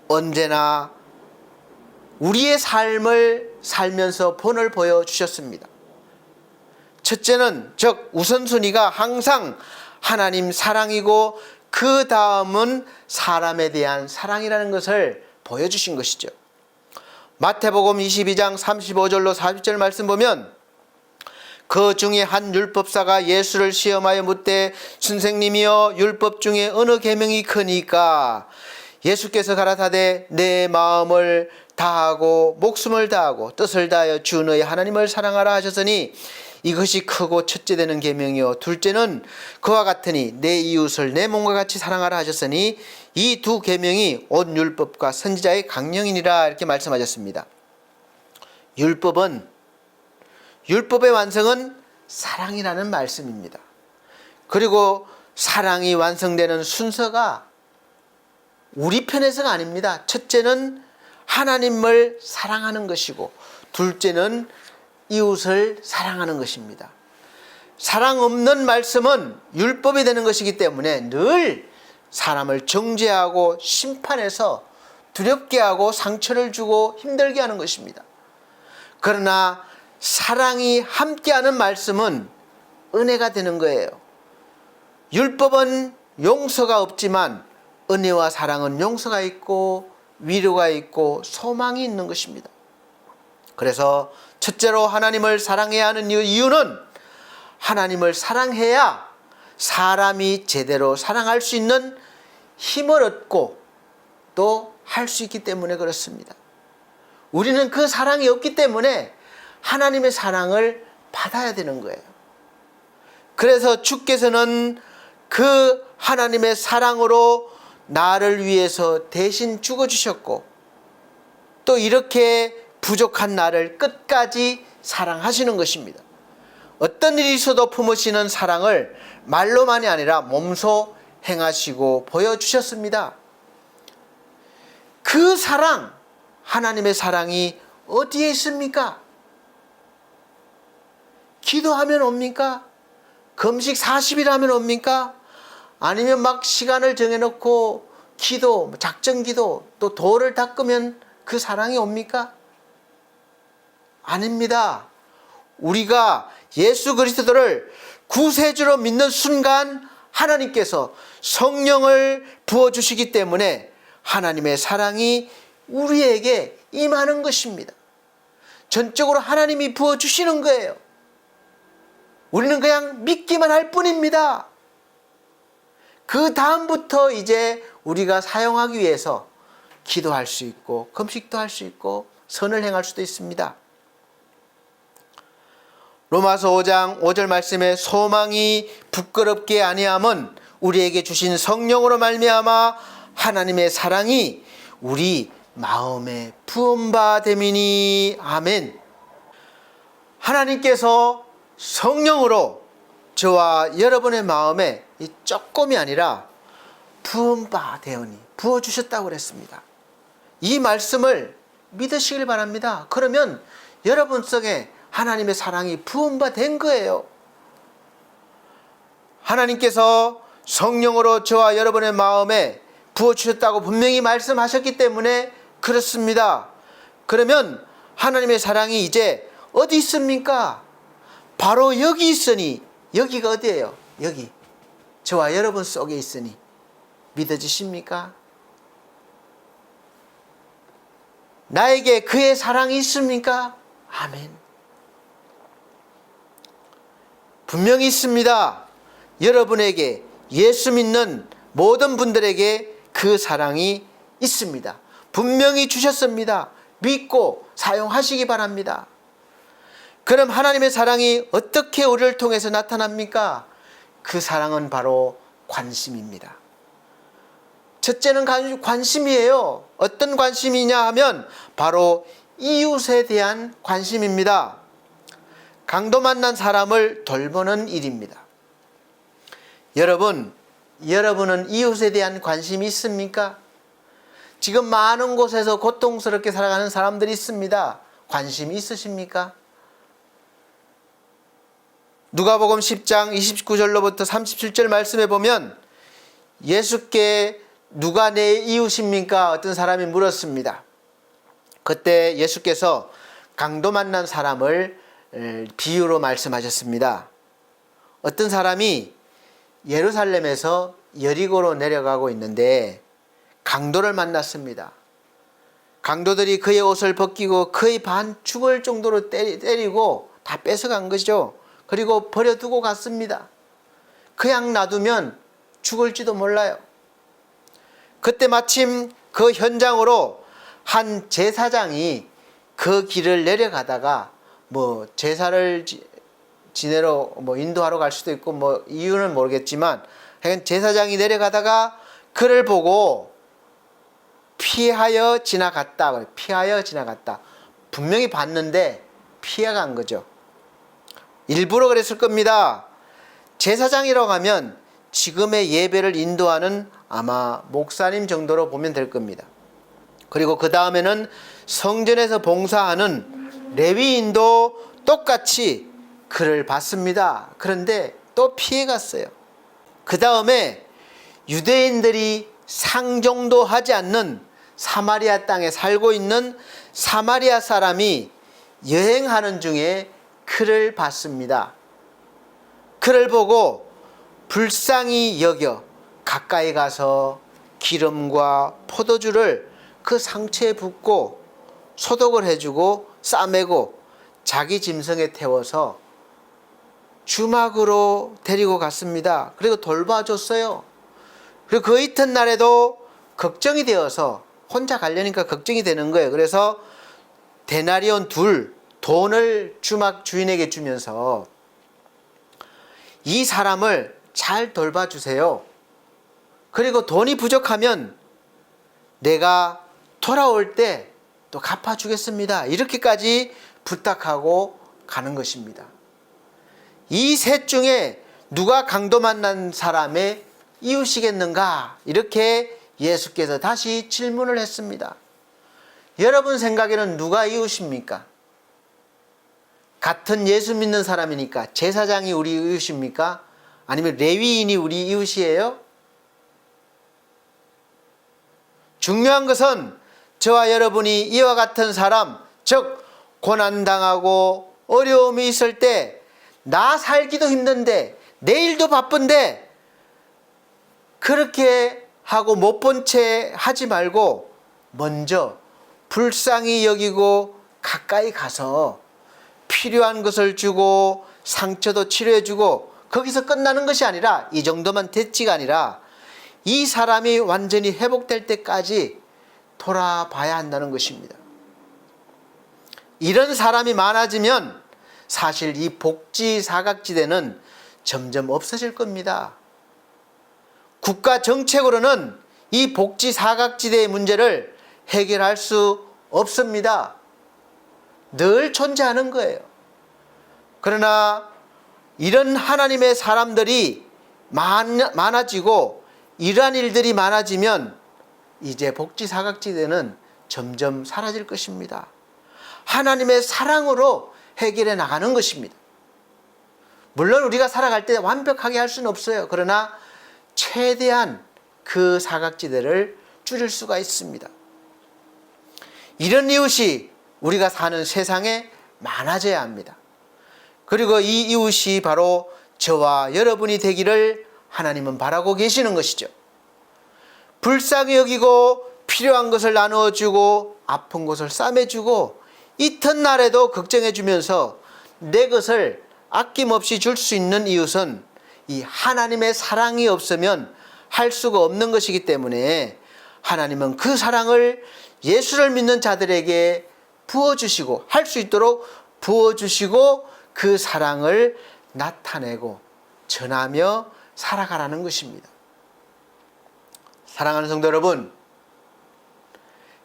언제나 우리의 삶을 살면서 본을 보여주셨습니다. 첫째는 즉 우선순위가 항상 하나님 사랑이고 그 다음은 사람에 대한 사랑이라는 것을 보여주신 것이죠. 마태복음 22장 35절로 40절 말씀 보면 그 중에 한 율법사가 예수를 시험하여 묻되 선생님이여 율법 중에 어느 계명이 크니까? 예수께서 가라사대 내 마음을 다하고 목숨을 다하고 뜻을 다하여 주 너의 하나님을 사랑하라 하셨으니 이것이 크고 첫째 되는 계명이요 둘째는 그와 같으니 내 이웃을 내 몸과 같이 사랑하라 하셨으니 이 두 계명이 온 율법과 선지자의 강령이니라 이렇게 말씀하셨습니다. 율법의 완성은 사랑이라는 말씀입니다. 그리고 사랑이 완성되는 순서가 우리 편에서가 아닙니다. 첫째는 하나님을 사랑하는 것이고 둘째는 이웃을 사랑하는 것입니다. 사랑 없는 말씀은 율법이 되는 것이기 때문에 늘 사람을 정죄하고 심판해서 두렵게 하고 상처를 주고 힘들게 하는 것입니다. 그러나 사랑이 함께하는 말씀은 은혜가 되는 거예요. 율법은 용서가 없지만 은혜와 사랑은 용서가 있고 위로가 있고 소망이 있는 것입니다. 그래서 첫째로 하나님을 사랑해야 하는 이유는 하나님을 사랑해야 사람이 제대로 사랑할 수 있는 힘을 얻고 또 할 수 있기 때문에 그렇습니다. 우리는 그 사랑이 없기 때문에 하나님의 사랑을 받아야 되는 거예요. 그래서 주께서는 그 하나님의 사랑으로 나를 위해서 대신 죽어주셨고 또 이렇게 부족한 나를 끝까지 사랑하시는 것입니다. 어떤 일이 있어도 품으시는 사랑을 말로만이 아니라 몸소 행하시고 보여주셨습니다. 그 사랑, 하나님의 사랑이 어디에 있습니까? 기도하면 옵니까? 금식 40일 하면 옵니까? 아니면 막 시간을 정해놓고 기도, 작정 기도, 또 돌을 닦으면 그 사랑이 옵니까? 아닙니다. 우리가 예수 그리스도를 구세주로 믿는 순간 하나님께서 성령을 부어주시기 때문에 하나님의 사랑이 우리에게 임하는 것입니다. 전적으로 하나님이 부어주시는 거예요. 우리는 그냥 믿기만 할 뿐입니다. 그 다음부터 이제 우리가 사용하기 위해서 기도할 수 있고 금식도 할 수 있고 선을 행할 수도 있습니다. 로마서 5장 5절 말씀에 소망이 부끄럽게 아니함은 우리에게 주신 성령으로 말미암아 하나님의 사랑이 우리 마음에 부음바 됨이니. 아멘. 하나님께서 성령으로 저와 여러분의 마음에 이 조금이 아니라 부음바 되오니 부어주셨다고 그랬습니다. 이 말씀을 믿으시길 바랍니다. 그러면 여러분 속에 하나님의 사랑이 부음바 된 거예요. 하나님께서 성령으로 저와 여러분의 마음에 부어주셨다고 분명히 말씀하셨기 때문에 그렇습니다. 그러면 하나님의 사랑이 이제 어디 있습니까? 바로 여기 있으니. 여기가 어디예요? 여기. 저와 여러분 속에 있으니. 믿어지십니까? 나에게 그의 사랑이 있습니까? 아멘. 분명히 있습니다. 여러분에게, 예수 믿는 모든 분들에게 그 사랑이 있습니다. 분명히 주셨습니다. 믿고 사용하시기 바랍니다. 그럼 하나님의 사랑이 어떻게 우리를 통해서 나타납니까? 그 사랑은 바로 관심입니다. 첫째는 관심이에요. 어떤 관심이냐 하면 바로 이웃에 대한 관심입니다. 강도 만난 사람을 돌보는 일입니다. 여러분은 이웃에 대한 관심이 있습니까? 지금 많은 곳에서 고통스럽게 살아가는 사람들이 있습니다. 관심이 있으십니까? 누가복음 10장 29절로부터 37절 말씀에 보면 예수께 누가 내 이웃입니까? 어떤 사람이 물었습니다. 그때 예수께서 강도 만난 사람을 비유로 말씀하셨습니다. 어떤 사람이 예루살렘에서 여리고로 내려가고 있는데 강도를 만났습니다. 강도들이 그의 옷을 벗기고 그의 반죽을 정도로 때리고 다 뺏어간 것이죠. 그리고 버려두고 갔습니다. 그냥 놔두면 죽을지도 몰라요. 그때 마침 그 현장으로 한 제사장이 그 길을 내려가다가 제사를 지내러 인도하러 갈 수도 있고 이유는 모르겠지만 제사장이 내려가다가 그를 보고 피하여 지나갔다. 분명히 봤는데 피해간 거죠. 일부러 그랬을 겁니다. 제사장이라고 하면 지금의 예배를 인도하는 아마 목사님 정도로 보면 될 겁니다. 그리고 그 다음에는 성전에서 봉사하는 레위인도 똑같이 그를 봤습니다. 그런데 또 피해갔어요. 그 다음에 유대인들이 상종도 하지 않는 사마리아 땅에 살고 있는 사마리아 사람이 여행하는 중에 그를 봤습니다. 그를 보고 불쌍히 여겨 가까이 가서 기름과 포도주를 그 상처에 붓고 소독을 해주고 싸매고 자기 짐승에 태워서 주막으로 데리고 갔습니다. 그리고 돌봐줬어요. 그리고 그 이튿날에도 걱정이 되어서 혼자 가려니까 걱정이 되는 거예요. 그래서 데나리온 2 돈을 주막 주인에게 주면서 이 사람을 잘 돌봐주세요. 그리고 돈이 부족하면 내가 돌아올 때 또 갚아주겠습니다. 이렇게까지 부탁하고 가는 것입니다. 이 셋 중에 누가 강도 만난 사람의 이웃이겠는가? 이렇게 예수께서 다시 질문을 했습니다. 여러분 생각에는 누가 이웃입니까? 같은 예수 믿는 사람이니까 제사장이 우리 이웃입니까? 아니면 레위인이 우리 이웃이에요? 중요한 것은 저와 여러분이 이와 같은 사람, 즉 고난당하고 어려움이 있을 때 나 살기도 힘든데 내일도 바쁜데 그렇게 하고 못 본 채 하지 말고 먼저 불쌍히 여기고 가까이 가서 필요한 것을 주고 상처도 치료해주고 거기서 끝나는 것이 아니라 이 정도만 됐지가 아니라 이 사람이 완전히 회복될 때까지 돌아봐야 한다는 것입니다. 이런 사람이 많아지면 사실 이 복지 사각지대는 점점 없어질 겁니다. 국가 정책으로는 이 복지 사각지대의 문제를 해결할 수 없습니다. 늘 존재하는 거예요. 그러나 이런 하나님의 사람들이 많아지고 이러한 일들이 많아지면 이제 복지 사각지대는 점점 사라질 것입니다. 하나님의 사랑으로 해결해 나가는 것입니다. 물론 우리가 살아갈 때 완벽하게 할 수는 없어요. 그러나 최대한 그 사각지대를 줄일 수가 있습니다. 이런 이웃이 우리가 사는 세상에 많아져야 합니다. 그리고 이 이웃이 바로 저와 여러분이 되기를 하나님은 바라고 계시는 것이죠. 불쌍히 여기고 필요한 것을 나누어주고 아픈 것을 싸매주고 이튿날에도 걱정해주면서 내 것을 아낌없이 줄 수 있는 이웃은 이 하나님의 사랑이 없으면 할 수가 없는 것이기 때문에 하나님은 그 사랑을 예수를 믿는 자들에게 부어주시고 할 수 있도록 부어주시고 그 사랑을 나타내고 전하며 살아가라는 것입니다. 사랑하는 성도 여러분,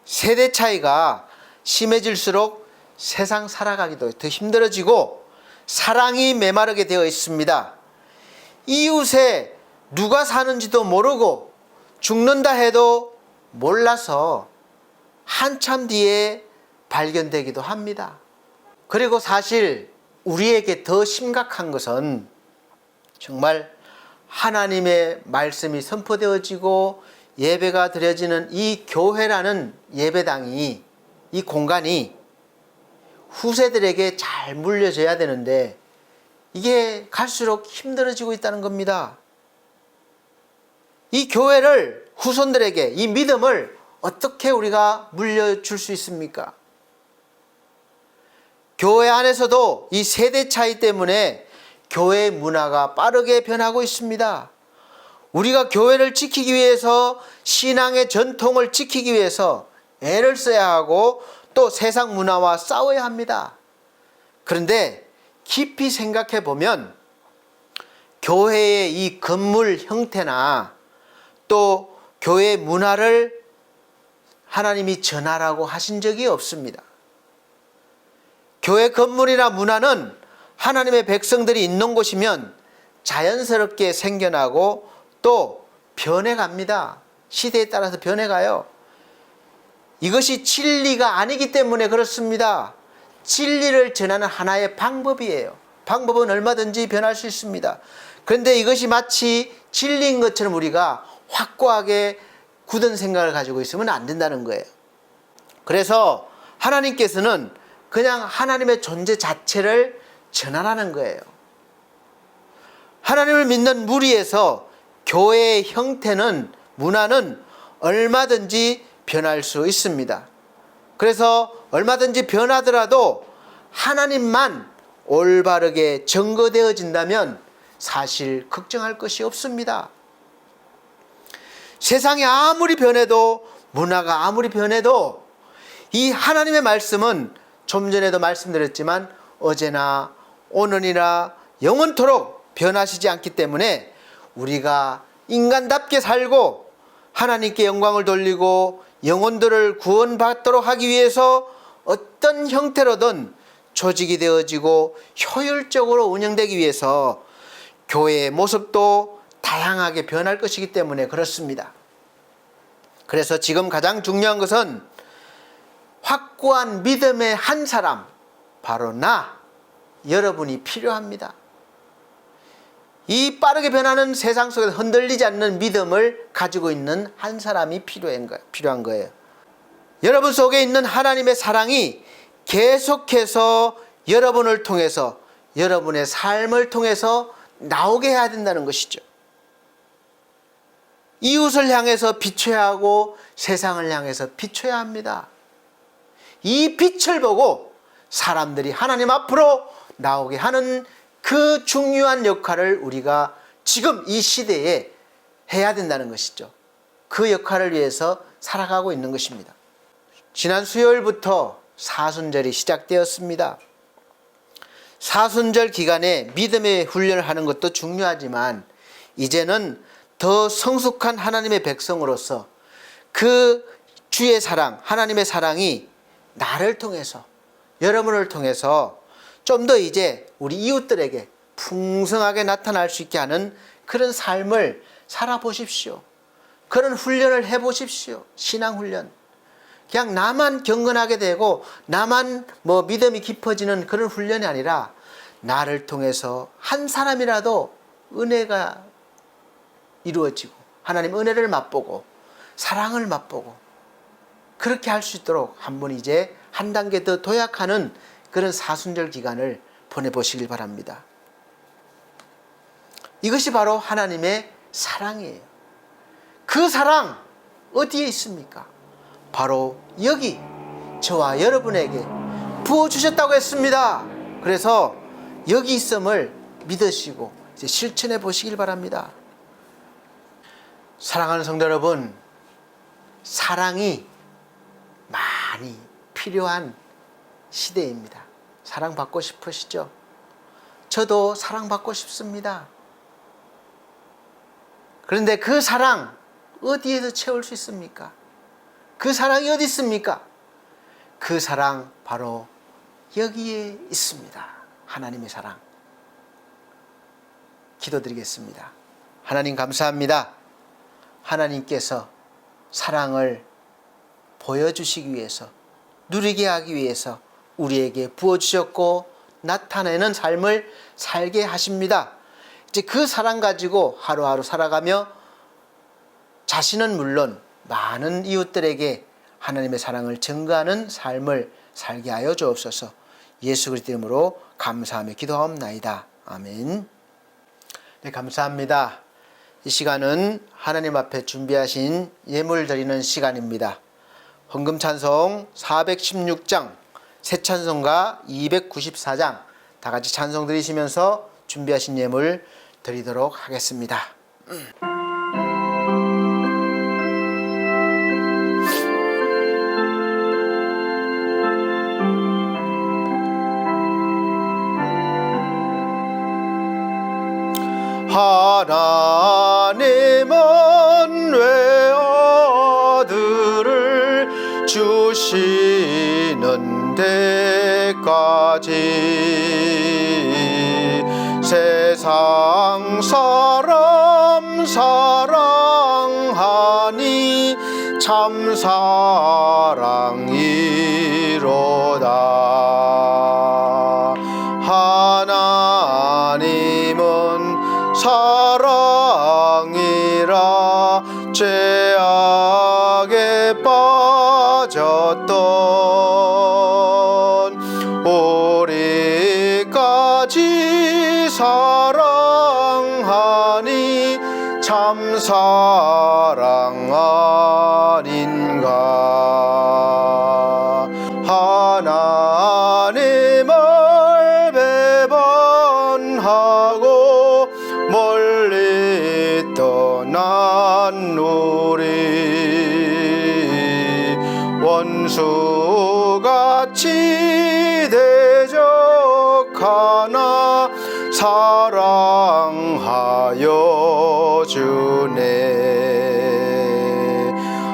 세대 차이가 심해질수록 세상 살아가기도 더 힘들어지고 사랑이 메마르게 되어 있습니다. 이웃에 누가 사는지도 모르고 죽는다 해도 몰라서 한참 뒤에 발견되기도 합니다. 그리고 사실 우리에게 더 심각한 것은 정말 하나님의 말씀이 선포되어지고 예배가 드려지는 이 교회라는 예배당이, 이 공간이 후세들에게 잘 물려져야 되는데 이게 갈수록 힘들어지고 있다는 겁니다. 이 교회를 후손들에게, 이 믿음을 어떻게 우리가 물려줄 수 있습니까? 교회 안에서도 이 세대 차이 때문에 교회 문화가 빠르게 변하고 있습니다. 우리가 교회를 지키기 위해서, 신앙의 전통을 지키기 위해서 애를 써야 하고 또 세상 문화와 싸워야 합니다. 그런데 깊이 생각해 보면 교회의 이 건물 형태나 또 교회 문화를 하나님이 전하라고 하신 적이 없습니다. 교회 건물이나 문화는 하나님의 백성들이 있는 곳이면 자연스럽게 생겨나고 또 변해갑니다. 시대에 따라서 변해가요. 이것이 진리가 아니기 때문에 그렇습니다. 진리를 전하는 하나의 방법이에요. 방법은 얼마든지 변할 수 있습니다. 그런데 이것이 마치 진리인 것처럼 우리가 확고하게 굳은 생각을 가지고 있으면 안 된다는 거예요. 그래서 하나님께서는 그냥 하나님의 존재 자체를 전하라는 거예요. 하나님을 믿는 무리에서 교회의 형태는, 문화는 얼마든지 변할 수 있습니다. 그래서 얼마든지 변하더라도 하나님만 올바르게 증거되어진다면 사실 걱정할 것이 없습니다. 세상이 아무리 변해도, 문화가 아무리 변해도 이 하나님의 말씀은 좀 전에도 말씀드렸지만 어제나 오늘이나 영원토록 변하시지 않기 때문에 우리가 인간답게 살고 하나님께 영광을 돌리고 영혼들을 구원받도록 하기 위해서 어떤 형태로든 조직이 되어지고 효율적으로 운영되기 위해서 교회의 모습도 다양하게 변할 것이기 때문에 그렇습니다. 그래서 지금 가장 중요한 것은 확고한 믿음의 한 사람, 바로 여러분이 필요합니다. 이 빠르게 변하는 세상 속에서 흔들리지 않는 믿음을 가지고 있는 한 사람이 필요한 거예요. 여러분 속에 있는 하나님의 사랑이 계속해서 여러분을 통해서, 여러분의 삶을 통해서 나오게 해야 된다는 것이죠. 이웃을 향해서 비춰야 하고 세상을 향해서 비춰야 합니다. 이 빛을 보고 사람들이 하나님 앞으로 나오게 하는 그 중요한 역할을 우리가 지금 이 시대에 해야 된다는 것이죠. 그 역할을 위해서 살아가고 있는 것입니다. 지난 수요일부터 사순절이 시작되었습니다. 사순절 기간에 믿음의 훈련을 하는 것도 중요하지만 이제는 더 성숙한 하나님의 백성으로서 그 주의 사랑, 하나님의 사랑이 나를 통해서, 여러분을 통해서 좀 더 이제 우리 이웃들에게 풍성하게 나타날 수 있게 하는 그런 삶을 살아보십시오. 그런 훈련을 해보십시오. 신앙훈련. 그냥 나만 경건하게 되고 나만 믿음이 깊어지는 그런 훈련이 아니라 나를 통해서 한 사람이라도 은혜가 이루어지고 하나님 은혜를 맛보고 사랑을 맛보고 그렇게 할 수 있도록 한번 이제 한 단계 더 도약하는 그런 사순절 기간을 보내보시길 바랍니다. 이것이 바로 하나님의 사랑이에요. 그 사랑 어디에 있습니까? 바로 여기 저와 여러분에게 부어주셨다고 했습니다. 그래서 여기 있음을 믿으시고 이제 실천해 보시길 바랍니다. 사랑하는 성도 여러분, 사랑이 많이 필요한 시대입니다. 사랑받고 싶으시죠? 저도 사랑받고 싶습니다. 그런데 그 사랑 어디에서 채울 수 있습니까? 그 사랑이 어디 있습니까? 그 사랑 바로 여기에 있습니다. 하나님의 사랑. 기도드리겠습니다. 하나님 감사합니다. 하나님께서 사랑을 보여주시기 위해서, 누리게 하기 위해서 우리에게 부어주셨고 나타내는 삶을 살게 하십니다. 이제 그 사랑 가지고 하루하루 살아가며 자신은 물론 많은 이웃들에게 하나님의 사랑을 증거하는 삶을 살게 하여 주옵소서. 예수 그리스도 이름으로 감사하며 기도하옵나이다. 아멘. 네, 감사합니다. 이 시간은 하나님 앞에 준비하신 예물 드리는 시간입니다. 헌금 찬송 416장, 새 찬송가 294장 다 같이 찬송 드리시면서 준비하신 예물 드리도록 하겠습니다. 하나님은 외아들을 주시는 데까지 세상 사람 사랑하니 참 사랑이로다. 하나님은 사랑이라 죄악에 빠졌던 우리까지 사랑하니 참 사랑 아닌가. 하나님을 배반하고 멀리 떠난 우리 원수같이 대적하나 사랑하여 주네.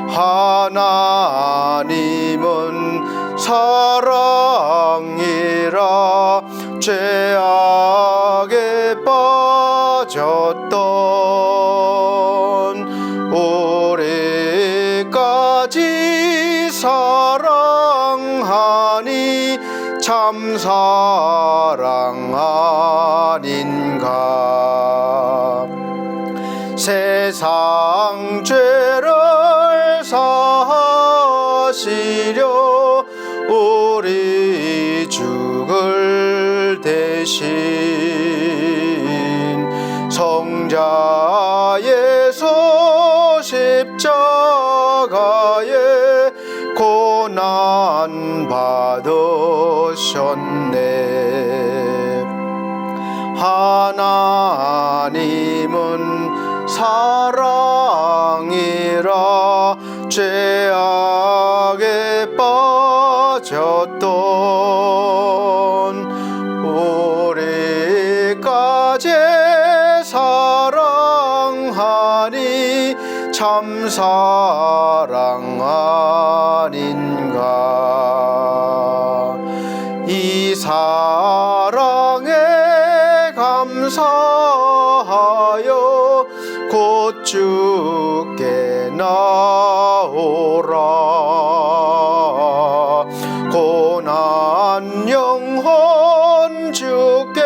하나님은 죄악에 빠졌던 우리까지 사랑하니 참 사랑 아닌가. 세상 죄를 사시려 우리 죽을 대신 성자 예수 십자가에 고난 받으셨네. 하나님은 사랑이라 죄악에 빠졌던 우리까지 사랑하니 참 사랑 아닌가. 이 사랑에 감사하여 곧 주께 나오라. 고난 영혼 주께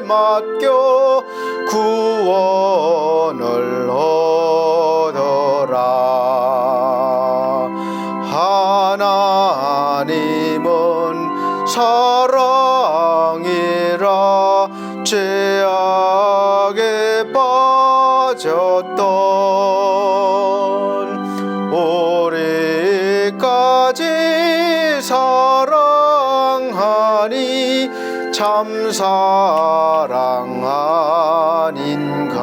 맡겨 구원을 얻어라. 하나님은 사랑이라 죄악에 빠졌던 우리까지 사랑하니 참 사랑 아닌가.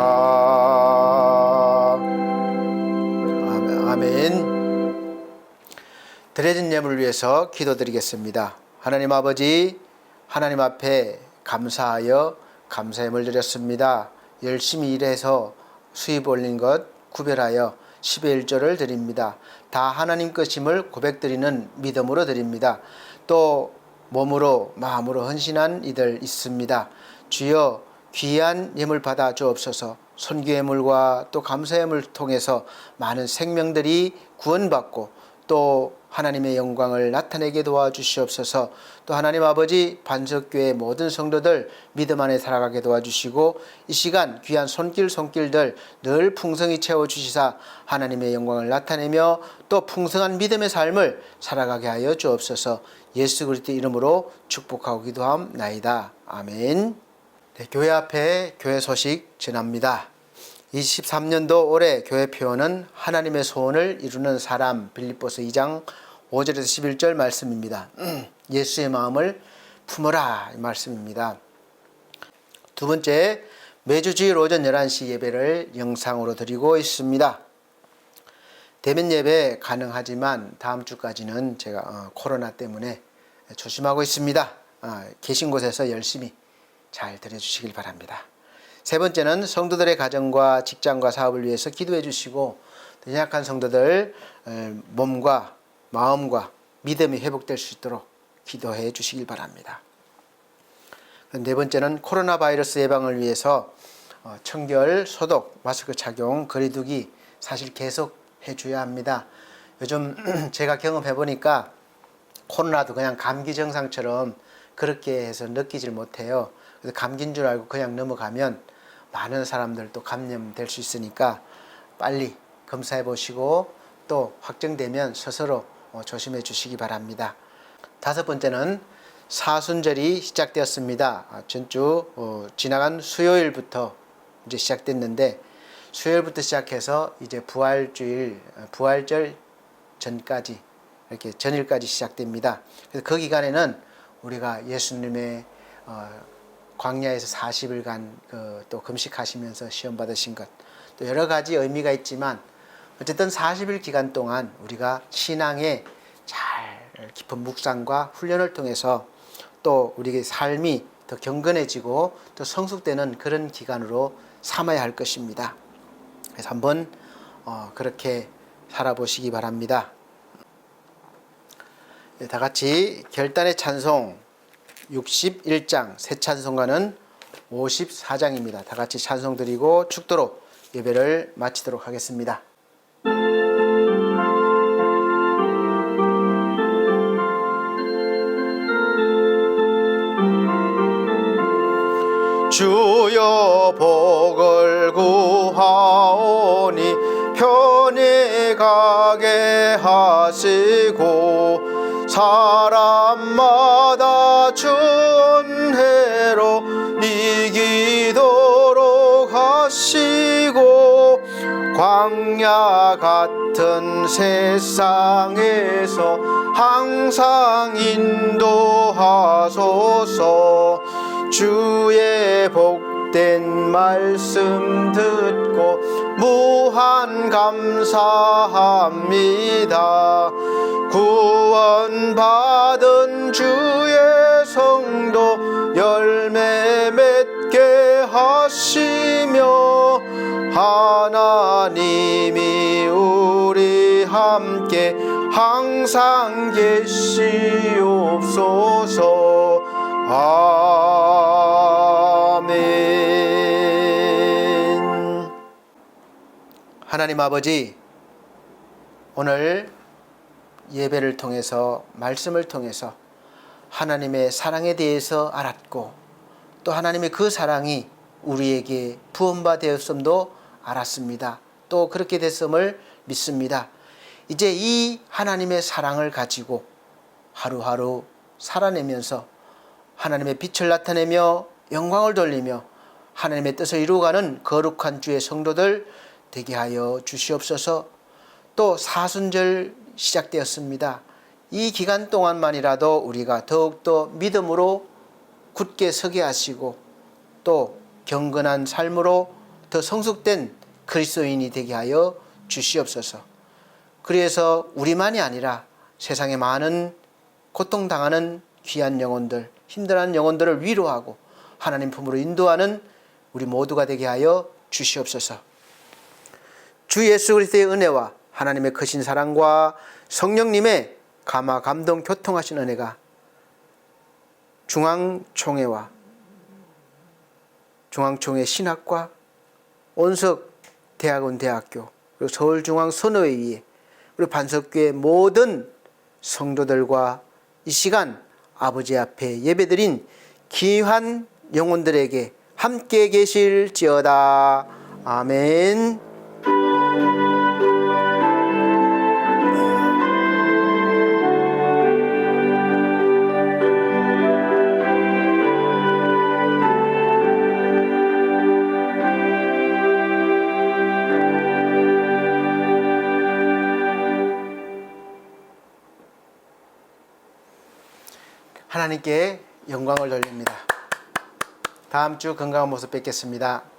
아멘. 드려진 예물을 위해서 기도드리겠습니다. 하나님 아버지, 하나님 앞에 감사하여 감사의 예물 드렸습니다. 열심히 일해서 수입 올린 것 구별하여 10의 1조를 드립니다. 다 하나님 것임을 고백드리는 믿음으로 드립니다. 또 몸으로 마음으로 헌신한 이들 있습니다. 주여 귀한 예물 받아 주옵소서. 선교 예물과 또 감사 예물을 통해서 많은 생명들이 구원받고 또 하나님의 영광을 나타내게 도와주시옵소서. 또 하나님 아버지 반석교회 모든 성도들 믿음 안에 살아가게 도와주시고 이 시간 귀한 손길들 늘 풍성히 채워주시사 하나님의 영광을 나타내며 또 풍성한 믿음의 삶을 살아가게 하여 주옵소서. 예수 그리스도 이름으로 축복하고 기도함나이다. 아멘. 네, 교회 앞에 교회 소식 전합니다. 23년도 올해 교회 표어는 하나님의 소원을 이루는 사람, 빌립보서 2장 5절에서 11절 말씀입니다. 예수의 마음을 품어라 이 말씀입니다. 두 번째, 매주 주일 오전 11시 예배를 영상으로 드리고 있습니다. 대면 예배 가능하지만 다음 주까지는 제가 코로나 때문에 조심하고 있습니다. 계신 곳에서 열심히 잘 드려주시길 바랍니다. 세 번째는 성도들의 가정과 직장과 사업을 위해서 기도해 주시고 연약한 성도들 몸과 마음과 믿음이 회복될 수 있도록 기도해 주시길 바랍니다. 네 번째는 코로나 바이러스 예방을 위해서 청결, 소독, 마스크 착용, 거리 두기 사실 계속 해줘야 합니다. 요즘 제가 경험해 보니까 코로나도 그냥 감기 증상처럼 그렇게 해서 느끼질 못해요. 그래서 감기인 줄 알고 그냥 넘어가면 많은 사람들도 감염될 수 있으니까 빨리 검사해 보시고 또 확정되면 스스로 조심해 주시기 바랍니다. 다섯 번째는 사순절이 시작되었습니다. 전주 지나간 수요일부터 이제 시작됐는데 수요일부터 시작해서 이제 부활절 전까지 이렇게 전일까지 시작됩니다. 그래서 그 기간에는 우리가 예수님의 광야에서 40일간 또 금식하시면서 시험 받으신 것, 또 여러 가지 의미가 있지만 어쨌든 40일 기간 동안 우리가 신앙의 잘 깊은 묵상과 훈련을 통해서 또 우리의 삶이 더 경건해지고 더 성숙되는 그런 기간으로 삼아야 할 것입니다. 그래서 한번 그렇게 살아보시기 바랍니다. 다 같이 결단의 찬송 61장, 새 찬송가는 54장입니다. 다 같이 찬송 드리고 축도로 예배를 마치도록 하겠습니다. 주여 복을 구하오니 편히 가게 하시고 사람마다 주 은혜로 이기도록 하시고 광야 같은 세상에서 항상 인도하소서. 주의 복된 말씀 듣고 무한 감사합니다. 구원받은 주의 성도 열매 맺게 하시며 하나님이 우리 함께 항상 계시옵소서. 아멘. 하나님 아버지, 오늘 예배를 통해서 말씀을 통해서 하나님의 사랑에 대해서 알았고 또 하나님의 그 사랑이 우리에게 부恩바 되었음도 알았습니다. 또 그렇게 됐음을 믿습니다. 이제 이 하나님의 사랑을 가지고 하루하루 살아내면서 하나님의 빛을 나타내며 영광을 돌리며 하나님의 뜻을 이루어가는 거룩한 주의 성도들 되게 하여 주시옵소서. 또 사순절 시작되었습니다. 이 기간 동안만이라도 우리가 더욱더 믿음으로 굳게 서게 하시고 또 경건한 삶으로 더 성숙된 그리스도인이 되게 하여 주시옵소서. 그래서 우리만이 아니라 세상에 많은 고통당하는 귀한 영혼들, 힘들어하는 영혼들을 위로하고 하나님 품으로 인도하는 우리 모두가 되게 하여 주시옵소서. 주 예수 그리스도의 은혜와 하나님의 크신 사랑과 성령님의 감화 감동 교통하신 은혜가 중앙총회와 중앙총회 신학과 온석 대학원 대학교 그리고 서울중앙선교회 그리고 반석교회 모든 성도들과 이 시간 아버지 앞에 예배드린 귀한 영혼들에게 함께 계실지어다. 아멘. 하나님께 영광을 돌립니다. 다음 주 건강한 모습 뵙겠습니다.